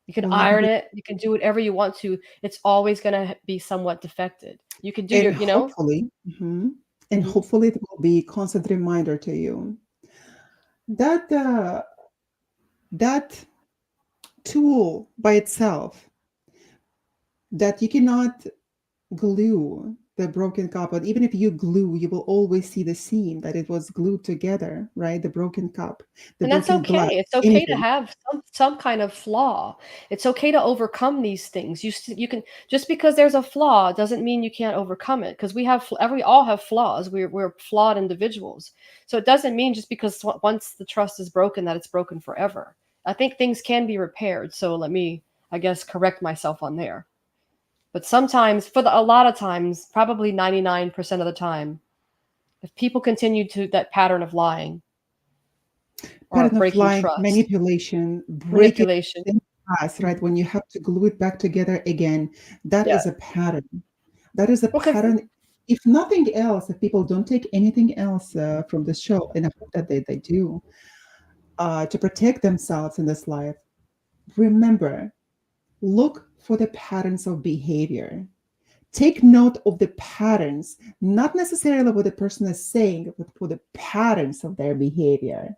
You can Will never iron be. it, you can do whatever you want to. It's always going to be somewhat defected. You can do And your. hopefully, mhm, and Mhm. hopefully it will be constant reminder to you that that tool by itself, that you cannot glue the broken cup, but even if you glue, you will always see the seam that it was glued together, right? The broken cup, the And that's broken okay. glass, It's okay to anything. have some kind of flaw. It's okay to overcome these things. You can, just because there's a flaw doesn't mean you can't overcome it, because we all have flaws. We're flawed individuals. So it doesn't mean just because once the trust is broken that it's broken forever. I think things can be repaired. So let me, I guess, correct myself on there. But sometimes, a lot of times, probably 99% of the time, if people continue to that pattern of lying or Pattern of breaking lying, trust, manipulation, breaking manipulation. in glass, right? Mhm. When you have to glue it back together again, that Yeah. is a pattern. That is a Well, because pattern. If nothing else, if people don't take anything else from the show, and I hope that they do, to protect themselves in this life, remember, look for the patterns of behavior. Take note of the patterns, not necessarily what the person is saying, but for the patterns of their behavior.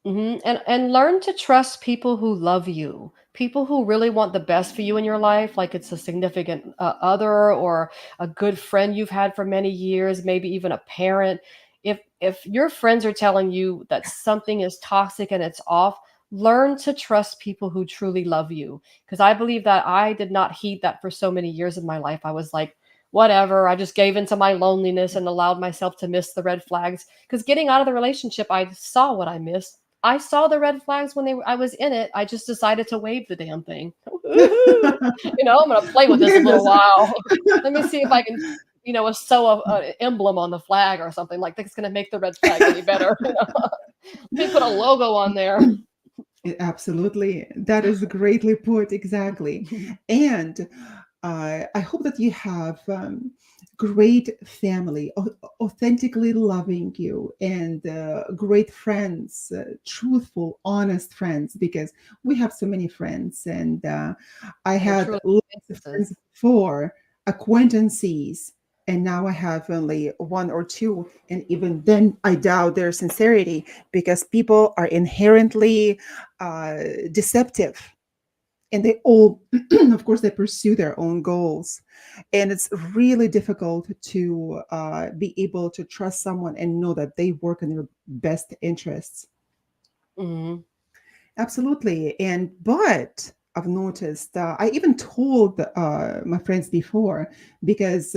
and learn to trust people who love you, people who really want the best for you in your life, like it's a significant other or a good friend you've had for many years, maybe even a parent. If your friends are telling you that something is toxic and it's off, Learn to trust people who truly love you. Because I believe that I did not heed that for so many years of my life. I was like, whatever. I just gave into my loneliness and allowed myself to miss the red flags. Because getting out of the relationship, I saw what I missed. I saw the red flags when I was in it. I just decided to wave the damn thing. I'm gonna play with this a little Goodness. while. Let me see if I can, sew a emblem on the flag or something like that's gonna make the red flag any better. Let me put a logo on there. Absolutely. That is greatly put. Exactly. And I hope that you have great family, authentically loving you, and great friends, truthful, honest friends, because we have so many friends. And I And they're had truly lots of friends acquaintances. before, acquaintances, and now I have only one or two. And even then, I doubt their sincerity because people are inherently uh, deceptive, and they all of course they pursue their own goals, and it's really difficult to be able to trust someone and know that they work in your best interests. Hmm. Absolutely. And but I've noticed, I even told my friends before, because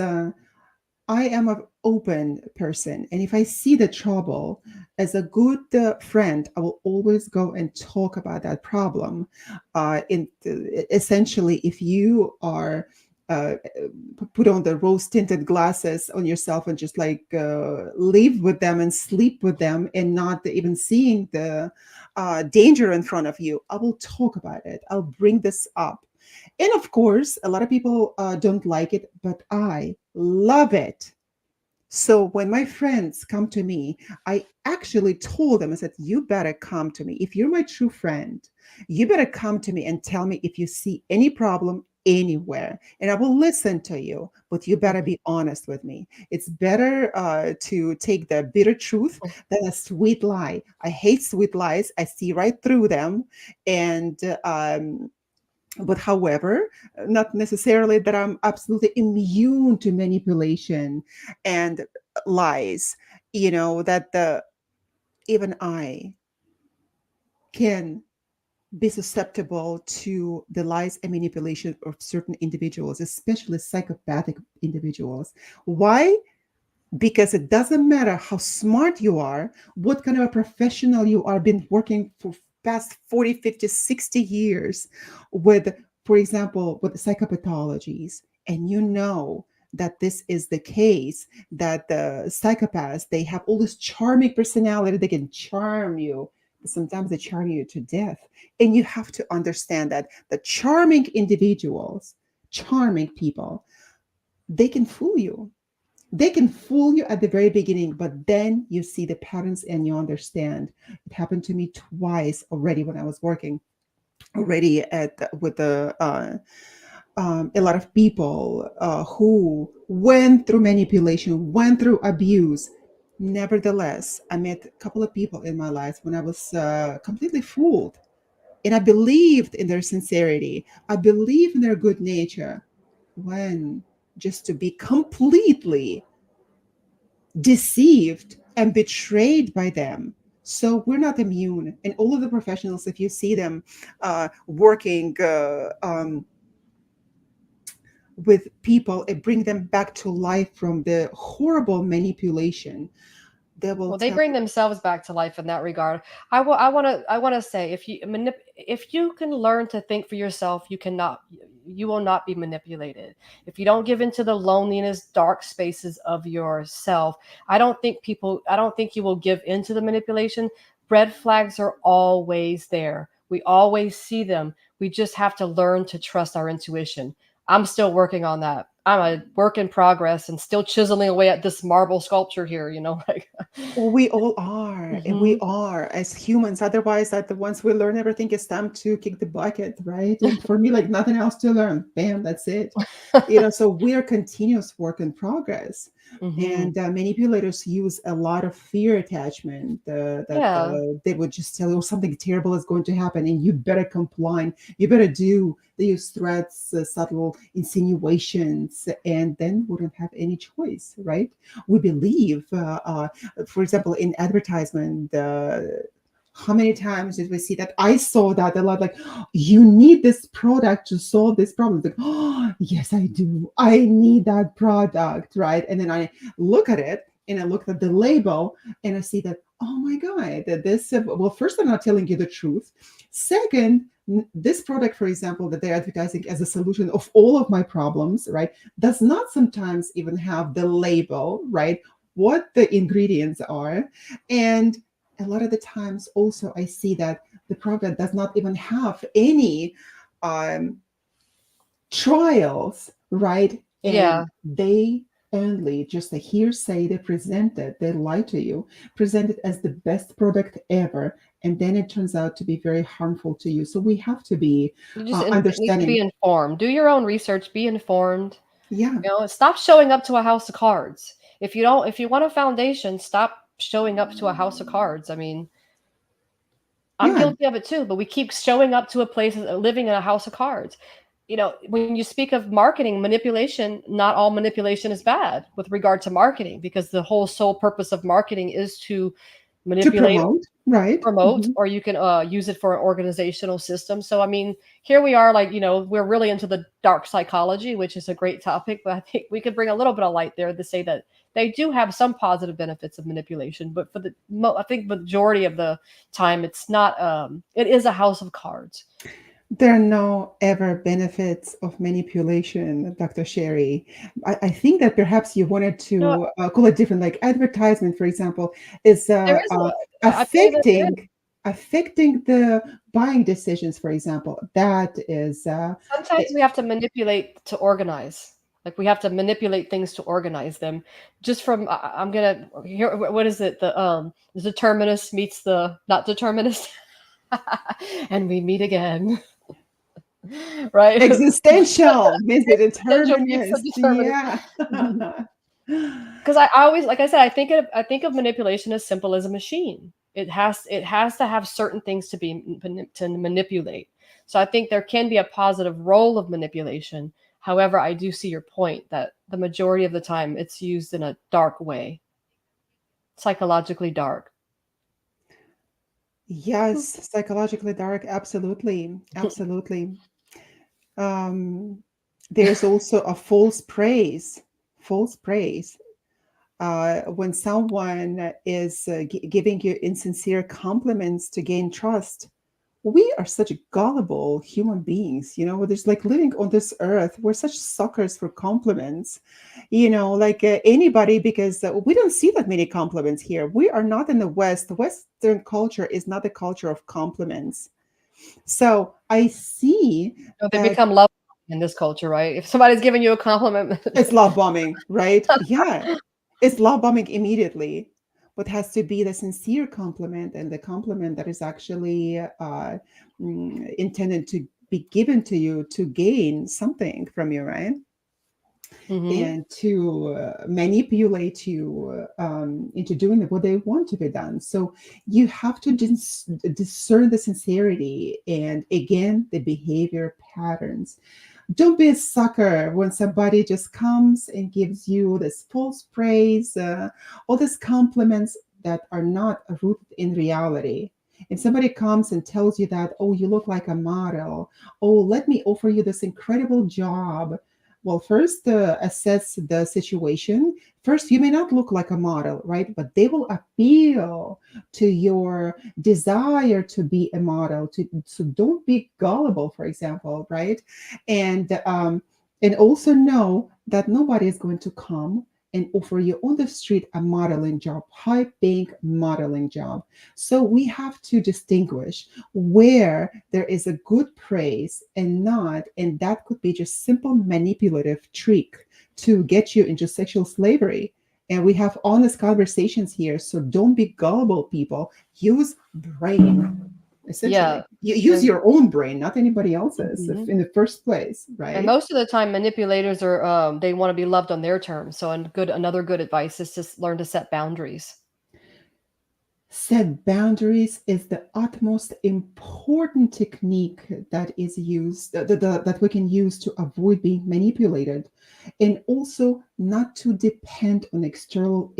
I am an open person, and if I see the trouble, as a good friend, I will always go and talk about that problem. Essentially, if you are put on the rose tinted glasses on yourself and just like live with them and sleep with them and not even seeing the danger in front of you, I will talk about it. I'll bring this up. And of course, a lot of people don't like it, but I love it. So when my friends come to me, I actually told them, I said, you better come to me. If you're my true friend, you better come to me and tell me if you see any problem anywhere, and I will listen to you, but you better be honest with me. It's better to take the bitter truth than a sweet lie. I hate sweet lies. I see right through them. And but however, not necessarily that I'm absolutely immune to manipulation and lies, that the even I can be susceptible to the lies and manipulation of certain individuals, especially psychopathic individuals. Why? Because it doesn't matter how smart you are, what kind of a professional you are, been working for past 40, 50, 60 years with, for example, with psychopathologies, and you know that this is the case, that the psychopaths, they have all this charming personality, they can charm you, but sometimes they charm you to death. And you have to understand that the charming individuals, charming people, they can fool you. They can fool you at the very beginning, but then you see the patterns and you understand. It happened to me twice already when I was working already with the a lot of people who went through manipulation, went through abuse. Nevertheless, I met a couple of people in my life when I was completely fooled, and I believed in their sincerity. I believed in their good nature. When just to be completely deceived and betrayed by them. So we're not immune. And all of the professionals, if you see them working with people and bring them back to life from the horrible manipulation, they will Well, they tell bring themselves back to life in that regard. I want to say, if you can learn to think for yourself, you will not be manipulated. If you don't give into the loneliness, dark spaces of yourself, I don't think you will give into the manipulation. Red flags are always there. We always see them. We just have to learn to trust our intuition. I'm still working on that. I'm a work in progress and still chiseling away at this marble sculpture here, like. oh, we all are. And we Hmm. are as humans. Otherwise, that the once we learn everything, it's time to kick the bucket, right? And for me, like nothing else to learn. Bam, that's it. So we're continuous work in progress. Hmm. And manipulators use a lot of fear attachment, that Yeah. they would just tell you, oh, something terrible is going to happen and you better comply. You better do. They use threats, subtle insinuations, and then we don't have any choice, right? We believe, for example, in advertisement, How many times did we see that? I saw that a lot. Like, you need this product to solve this problem. Like, oh, yes, I do. I need that product, right? And then I look at it and I look at the label and I see that, oh my God, that this, well, first, they're not telling you the truth. Second, this product, for example, that they're advertising as a solution of all of my problems, right, does not sometimes even have the label, right? What the ingredients are. And a lot of the times also I see that the product does not even have any um, trials, right? And Yeah. they only just a hearsay, they present it, they lie to you, present it as the best product ever, and then it turns out to be very harmful to you. So we have to be You just need to be understanding. informed. Do your own research. Be informed. Yeah, Stop showing up to a house of cards. If you want a foundation, stop showing up to a house of cards. I mean, I'm yeah. guilty of it too, but we keep showing up to a place, living in a house of cards. When you speak of marketing manipulation, not all manipulation is bad with regard to marketing, because the whole sole purpose of marketing is to To manipulate, promote, right? promote, Hmm. or you can use it for an organizational system. So I mean, here we are, like, we're really into the dark psychology, which is a great topic, but I think we could bring a little bit of light there to say that they do have some positive benefits of manipulation, but for I think majority of the time it's not. It is a house of cards. There are no ever benefits of manipulation, Dr. Sherry. I think that perhaps you wanted You know, to call it different, like advertisement, for example, is there is I believe that there is. affecting the buying decisions. For example, that is Sometimes it, we have to manipulate to organize. Like, we have to manipulate things to organize them. Just from I'm gonna here. What is it? The determinist meets the not determinist, and we meet again. Right? existential visit Potential meets the determinist. determinist. Yeah. Because I always, like I said, I think of manipulation as simple as a machine. It has to have certain things to manipulate. So I think there can be a positive role of manipulation. However, I do see your point that the majority of the time it's used in a dark way, psychologically dark. Yes, psychologically dark. Absolutely, absolutely. Um, there's also a false praise. False praise. When someone is giving you insincere compliments to gain trust, we are such gullible human beings. There's like living on this earth, we're such suckers for compliments. Like anybody, because we don't see that many compliments here. We are not in the West. The Western culture is not a culture of compliments. So I see They that become love in this culture, right? If somebody's giving you a compliment, it's love bombing, right? Yeah, it's love bombing immediately. What has to be the sincere compliment and the compliment that is actually intended to be given to you to gain something from you, right? hmm And to manipulate you into doing what they want to be done. So you have to discern the sincerity and again the behavior patterns. Don't be a sucker when somebody just comes and gives you this false praise, all these compliments that are not rooted in reality. If somebody comes and tells you that, oh, you look like a model, oh, let me offer you this incredible job. Well, first, assess the situation. First, you may not look like a model, right? But they will appeal to your desire to be a model. So don't be gullible, for example, right? And also know that nobody is going to come and offer you on the street a modeling job, high paying modeling job. So we have to distinguish where there is a good praise and not, and that could be just simple manipulative trick to get you into sexual slavery. And we have honest conversations here, so don't be gullible, people. Use brain, yeah. essentially. You use And, your own brain, not anybody else's, if mhm. in the first place, And right? most of the time, manipulators are they want to be loved on their terms. So, another good advice is to learn to set boundaries. Set boundaries is the utmost important technique that is used that we can use to avoid being manipulated, and also not to depend on external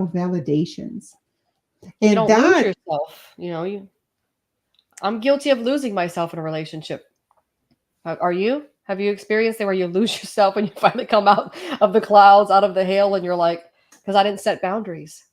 validations. And you And don't lose that, yourself. I'm guilty of losing myself in a relationship. Are you? Have you experienced it where you lose yourself and you finally come out of the clouds, out of the hail, and you're like, because I didn't set boundaries.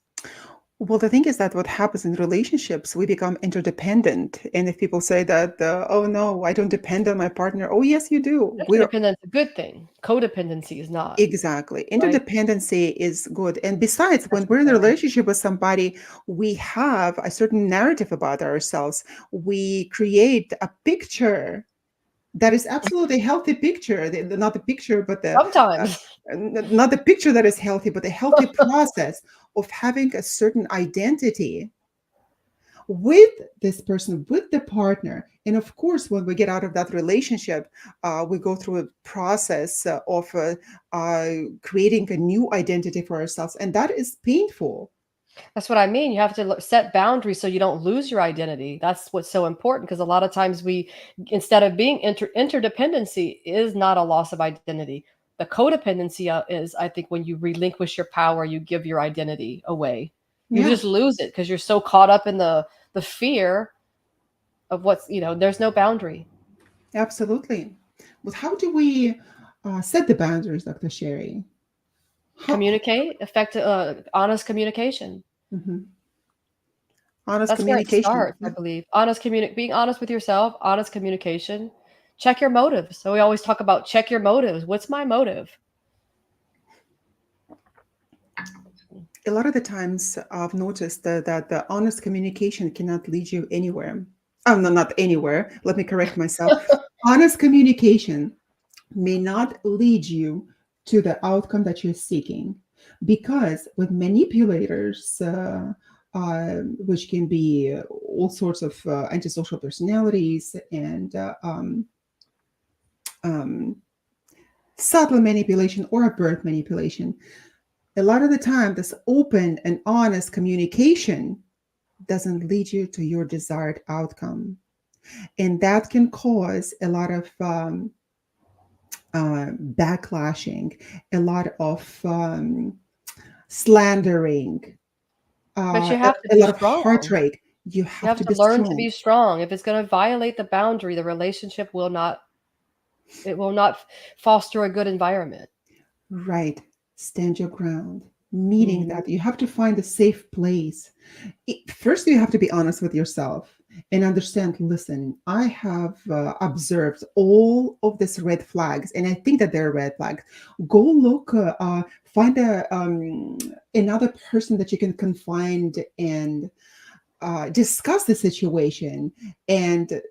well, the thing is that what happens in relationships, we become interdependent. And if people say that, oh no, I don't depend on my partner. Oh, yes, you do. We're Interdependence is a good thing. Codependency is not, exactly. right? Interdependency is good. And besides, That's when we're in a important. relationship with somebody, we have a certain narrative about ourselves. We create a picture that is absolutely healthy picture. Not the picture, but uh, Sometimes. not the picture that is healthy, but the healthy process of having a certain identity with this person, with the partner. And of course, when we get out of that relationship, we go through a process of creating a new identity for ourselves. And that is painful. That's what I mean. You have to set boundaries so you don't lose your identity. That's what's so important because a lot of times instead of being interdependency is not a loss of identity. The codependency is, I think, when you relinquish your power, you give your identity away. You Yeah, just lose it because you're so caught up in the fear of there's no boundary. absolutely. But how do we set the boundaries, Dr. Sherry? How, Communicate, effective, honest communication. mhm. Honest That's where it communication. starts, I believe. Being honest with yourself, honest communication. Check your motives. So we always talk about check your motives. What's my motive? A lot of the times I've noticed that the honest communication cannot lead you anywhere. Oh, no, not anywhere. Let me correct myself. Honest communication may not lead you to the outcome that you're seeking because with manipulators, which can be all sorts of antisocial personalities and um, subtle manipulation or birth manipulation, a lot of the time, this open and honest communication doesn't lead you to your desired outcome. And that can cause a lot of backlashing, a lot of slandering, But you a, have to a be lot of heart strong. rate. You You have have to to be learn to strong, be strong. If it's going to violate the boundary, the relationship will not foster a good environment. right? Stand your ground. Meaning Hmm. that you have to find a safe place. First you have to be honest with yourself and understand, listen, I have observed all of these red flags and I think that they're red flags. Go look, find another person that you can confide and discuss the situation and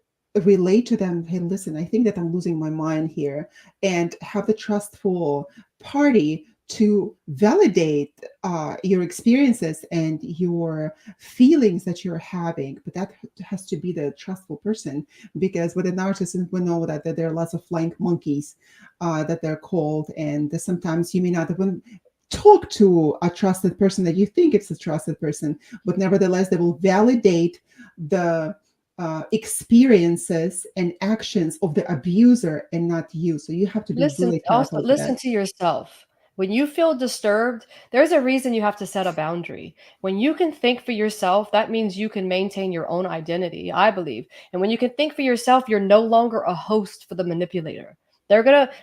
relate to them. Hey, listen, I think that I'm losing my mind here, and have the trustful party to validate your experiences and your feelings that you're having. But that has to be the trustful person, because with a narcissist, we know that there are lots of flying monkeys that they're called, and sometimes you may not even talk to a trusted person that you think it's a trusted person, but nevertheless, they will validate the experiences and actions of the abuser and not you. So you have to be Listen, really also careful with listen that. to yourself. When you feel disturbed, there's a reason you have to set a boundary. When you can think for yourself, that means you can maintain your own identity, I believe. And when you can think for yourself, you're no longer a host for the manipulator.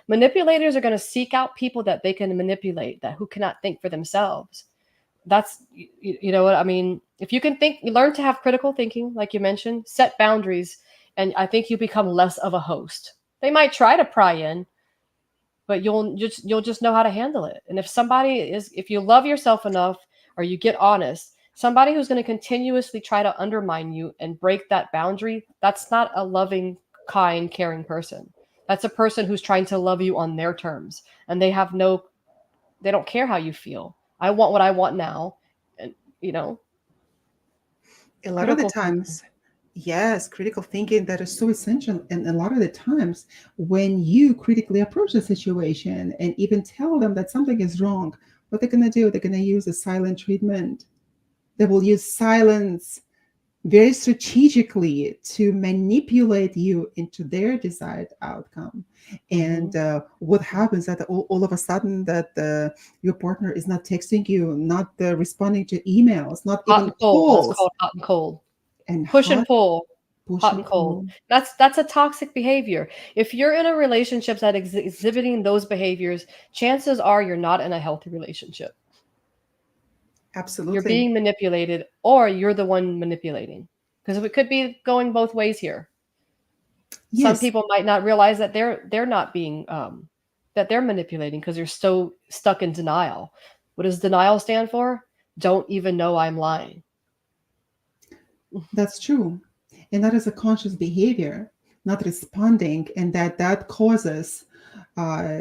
Manipulators are gonna seek out people that they can manipulate, that who cannot think for themselves. You know what I mean? If you can think, you learn to have critical thinking, like you mentioned, set boundaries, and I think you become less of a host. They might try to pry in, but you'll just know how to handle it. And if you love yourself enough or you get honest, somebody who's going to continuously try to undermine you and break that boundary, that's not a loving, kind, caring person. That's a person who's trying to love you on their terms, and they don't care how you feel. I want what I want now, and you know, A lot of the critical thinking. times, yes, critical thinking that is so essential. And a lot of the times, when you critically approach the situation and even tell them that something is wrong, what they're going to do, they're going to use a silent treatment. They will use silence, very strategically to manipulate you into their desired outcome. And Hmm. what happens that all of a sudden that your partner is not texting you, not responding to emails, not Hot even and cold. That's calls, called hot and cold. and Push and hot pull. push Hot and and cold. pull. That's a toxic behavior. If you're in a relationship that exhibiting those behaviors, chances are you're not in a healthy relationship. You're Absolutely. being manipulated, or you're the one manipulating. Because it could be going both ways here. Some Yes, people might not realize that they're not being that they're manipulating because they're so stuck in denial. What does denial stand for? Don't even know I'm lying. that's true. And that is a conscious behavior, not responding, and that causes uh,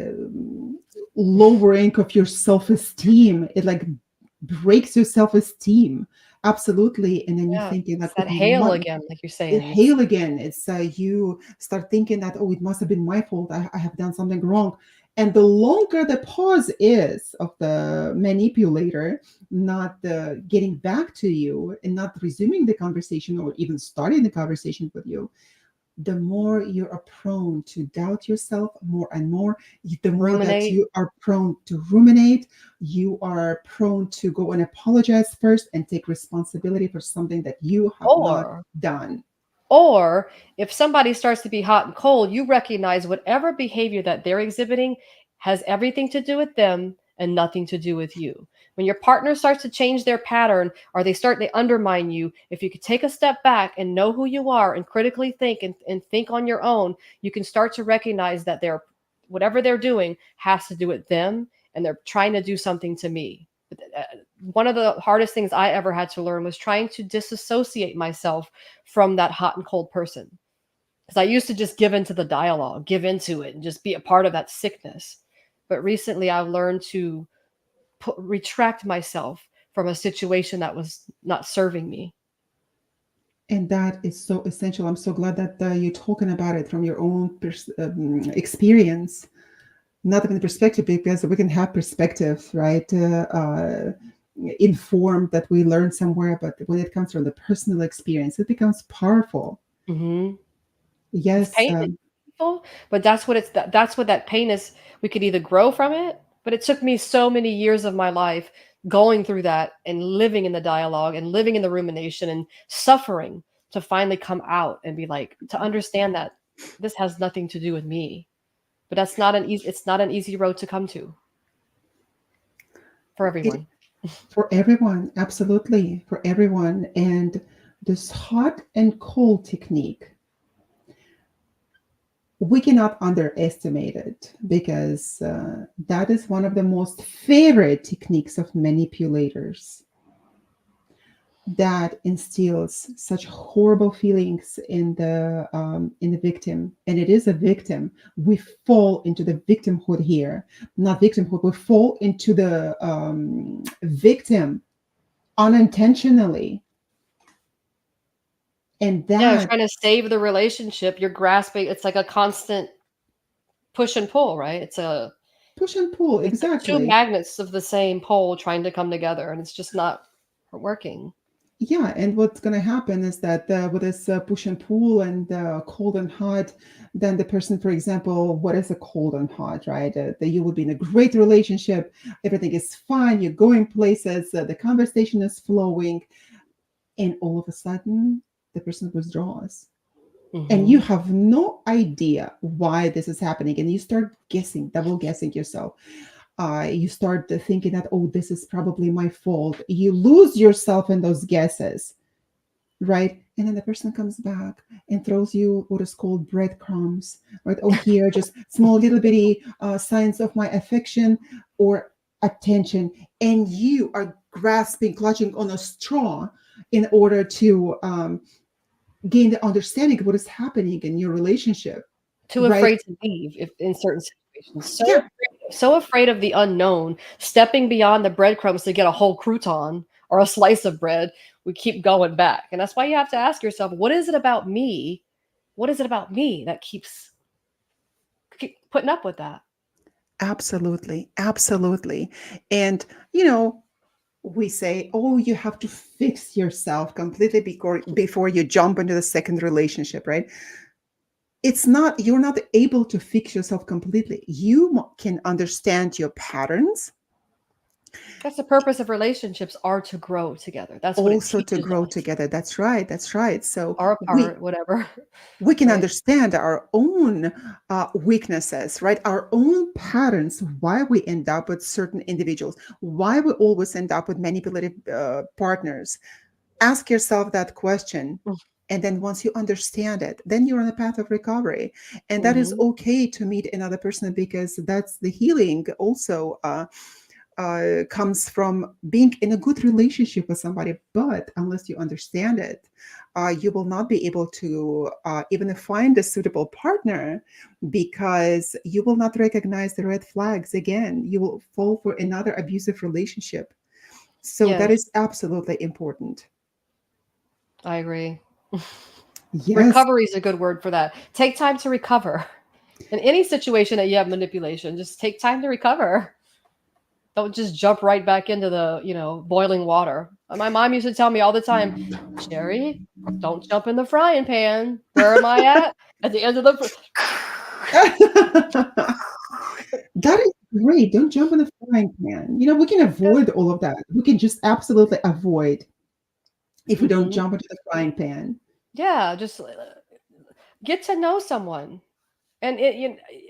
lowering of your self-esteem. It like breaks your self-esteem. Absolutely. And then you're Yeah, thinking it's like, that okay, hail again, like you're it saying. It's hail again. It's you start thinking that, oh, it must have been my fault. I have done something wrong. And the longer the pause is of the manipulator not getting back to you and not resuming the conversation or even starting the conversation with you, the more you are prone to doubt yourself more and more, the more that ruminate, you are prone to ruminate, you are prone to go and apologize first and take responsibility for something that you have not or done. Or if somebody starts to be hot and cold, you recognize whatever behavior that they're exhibiting has everything to do with them and nothing to do with you. When your partner starts to change their pattern or they undermine you, if you could take a step back and know who you are and critically think and think on your own, you can start to recognize that they're whatever they're doing has to do with them and they're trying to do something to me. One of the hardest things I ever had to learn was trying to disassociate myself from that hot and cold person. Because I used to just give into the dialogue, give into it, and just be a part of that sickness. But recently, I've learned to retract myself from a situation that was not serving me. And that is so essential. I'm so glad that you're talking about it from your own experience, not even perspective, because we can have perspectives, right? Informed that we learn somewhere, but when it comes from the personal experience, it becomes powerful. Mm-hmm. It's Yes, painful, but that's what that pain is. We could either grow from it, but it took me so many years of my life going through that and living in the dialogue and living in the rumination and suffering to finally come out and be like to understand that this has nothing to do with me. But that's not an easy it's not an easy road to come to for it everyone. for everyone, absolutely for everyone. And this hot and cold technique, we cannot underestimate it because that is one of the most favorite techniques of manipulators that instills such horrible feelings in the victim, and it is a victim. We fall into the victimhood here, not victimhood. We fall into the victim unintentionally, and Yeah, that trying to save the relationship, you're grasping, it's like a constant push and pull, right? push and pull It's like two exactly. magnets of the same pole trying to come together, and it's just not working. Yeah, and what's going to happen is that with this push and pull and cold and hot, then the person, for example, what is a cold and hot, right? That you will be in a great relationship, everything is fine, you're going places, the conversation is flowing, and all of a sudden, the person withdraws. And you Hmm. have no idea why this is happening. And you start guessing, double guessing yourself. You start thinking that, oh, this is probably my fault. You lose yourself in those guesses, right? And then the person comes back and throws you what is called breadcrumbs, right? Oh, here, just small little bitty signs of my affection or attention. And you are grasping, clutching on a straw in order to gain the understanding of what is happening in your relationship, Too right? afraid to leave if in certain situations. Yeah, So afraid of the unknown, stepping beyond the breadcrumbs to get a whole crouton or a slice of bread, we keep going back. And that's why you have to ask yourself, what is it about me? What is it about me that keep putting up with that? absolutely. Absolutely. And, you know, we say, oh, you have to fix yourself completely before you jump into the second relationship, right? It's not, you're not able to fix yourself completely. You can understand your patterns, That's the purpose of relationships, are to grow together. That's what it also to teaches grow us. together. That's right. That's right. So Or we apart, whatever. we can Right? understand our own weaknesses, right? Our own patterns, why we end up with certain individuals, why we always end up with manipulative partners. Ask yourself that question. And then once you understand it, then you're on a path of recovery. And that is Mm-hmm. okay to meet another person, because that's the healing also. Comes from being in a good relationship with somebody. But unless you understand it, you will not be able to even find a suitable partner, because you will not recognize the red flags again. You will fall for another abusive relationship. So that Yes, is absolutely important. I agree. Yes. Recovery is a good word for that. Take time to recover. In any situation that you have manipulation, just take time to recover. Don't just jump right back into the, boiling water. My mom used to tell me all the time, Sherry, don't jump in the frying pan. Where am I at? At the end of the. That is great. Don't jump in the frying pan. We can avoid all of that. We can just absolutely avoid if we don't Hmm. jump into the frying pan. Yeah, just get to know someone. And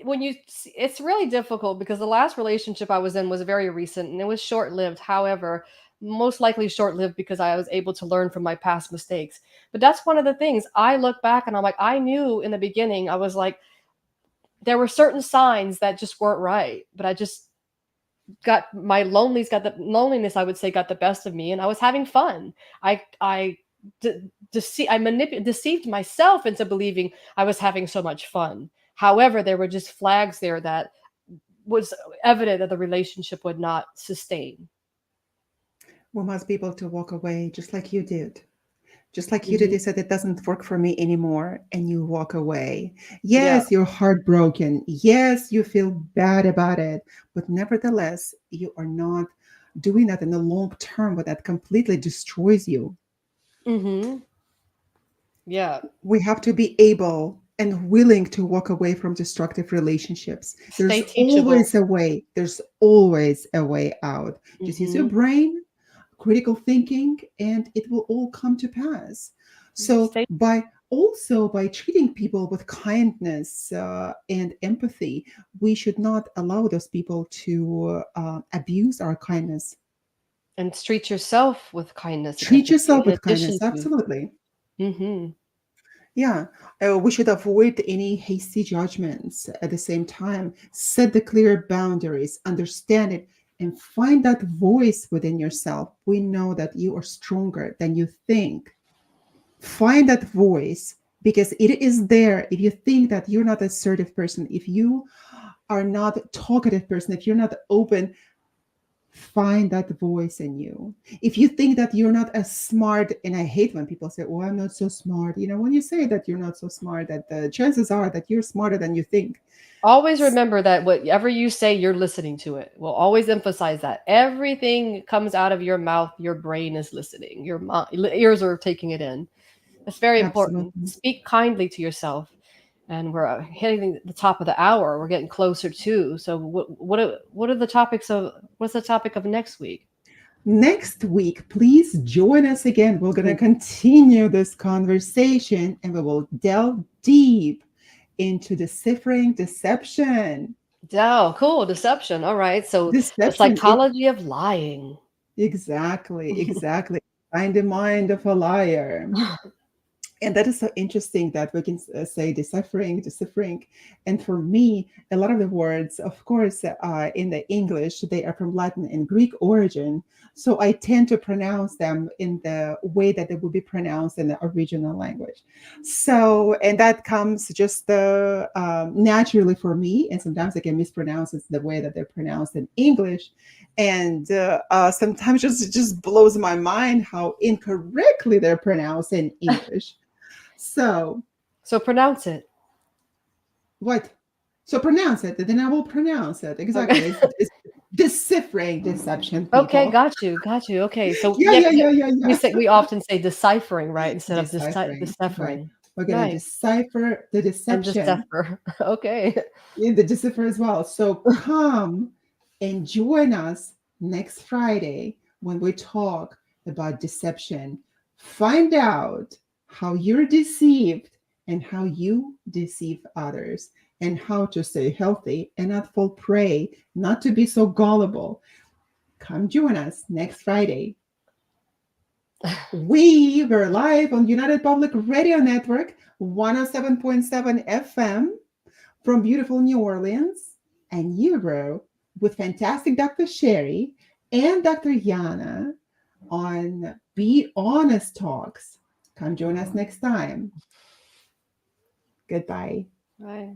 when it's really difficult because the last relationship I was in was very recent and it was short lived. However, most likely short lived because I was able to learn from my past mistakes. But that's one of the things I look back and I'm like, I knew in the beginning, I was like, there were certain signs that just weren't right, but I just got the loneliness, I would say, got the best of me, and I was having fun. I deceived myself into believing I was having so much fun. However, there were just flags there that was evident that the relationship would not sustain. We must be able to walk away just like you did. Just like you did, Hmm. you said it doesn't work for me anymore, and you walk away. Yeah. Yes, you're heartbroken. Yes, you feel bad about it. But nevertheless, you are not doing that in the long term, but that completely destroys you. Hmm. Yeah. We have to be able and willing to walk away from destructive relationships. There's Stay teachable. always a way. There's always a way out. Just use your Hmm. brain, critical thinking, and it will all come to pass. So Stay. by treating people with kindness and empathy, we should not allow those people to abuse our kindness. And treat yourself with kindness and Treat empathy yourself in with addition kindness. to. Absolutely. Hmm. Yeah, we should avoid any hasty judgments. At the same time, set the clear boundaries, understand it, and find that voice within yourself. We know that you are stronger than you think. Find that voice, because it is there. If you think that you're not an assertive person, if you are not a talkative person, if you're not open, find that voice in you. If you think that you're not as smart, and I hate when people say, "Oh, I'm not so smart." When you say that you're not so smart, that the chances are that you're smarter than you think. Always remember that whatever you say, you're listening to it. We'll always emphasize that. Everything comes out of your mouth, your brain is listening. Your ears are taking it in. It's very important. Absolutely. Speak kindly to yourself. And we're hitting the top of the hour. We're getting closer too. So what's the topic of next week? Next week, please join us again. We're going to continue this conversation, and we will delve deep into deciphering deception. Oh, cool. Deception. All right. So the Deception, psychology of lying. exactly. Find the mind of a liar. And that is so interesting that we can say deciphering. And for me, a lot of the words, of course, in the English, they are from Latin and Greek origin. So I tend to pronounce them in the way that they would be pronounced in the original language. So, and that comes just naturally for me. And sometimes I can mispronounce it the way that they're pronounced in English. And sometimes it just blows my mind how incorrectly they're pronounced in English. So, So pronounce it. what? So pronounce it, then I will pronounce it. Okay. Exactly. It's deciphering deception, Okay, people. got you. Okay, so Yeah, yeah, yeah, yeah, yeah, yeah. we often say deciphering, right, instead of Deciphering, right? deciphering. We're gonna Right, decipher the and deception decipher. Okay. in the decipher as well. So come and join us next Friday when we talk about deception. Find out how you're deceived and how you deceive others, and how to stay healthy and not fall prey, not to be so gullible. Come join us next Friday. We were live on United Public Radio Network, 107.7 FM from beautiful New Orleans, and you were with fantastic Dr. Sherry and Dr. Yana on Be Honest Talks. Come join us next time. Goodbye. Right.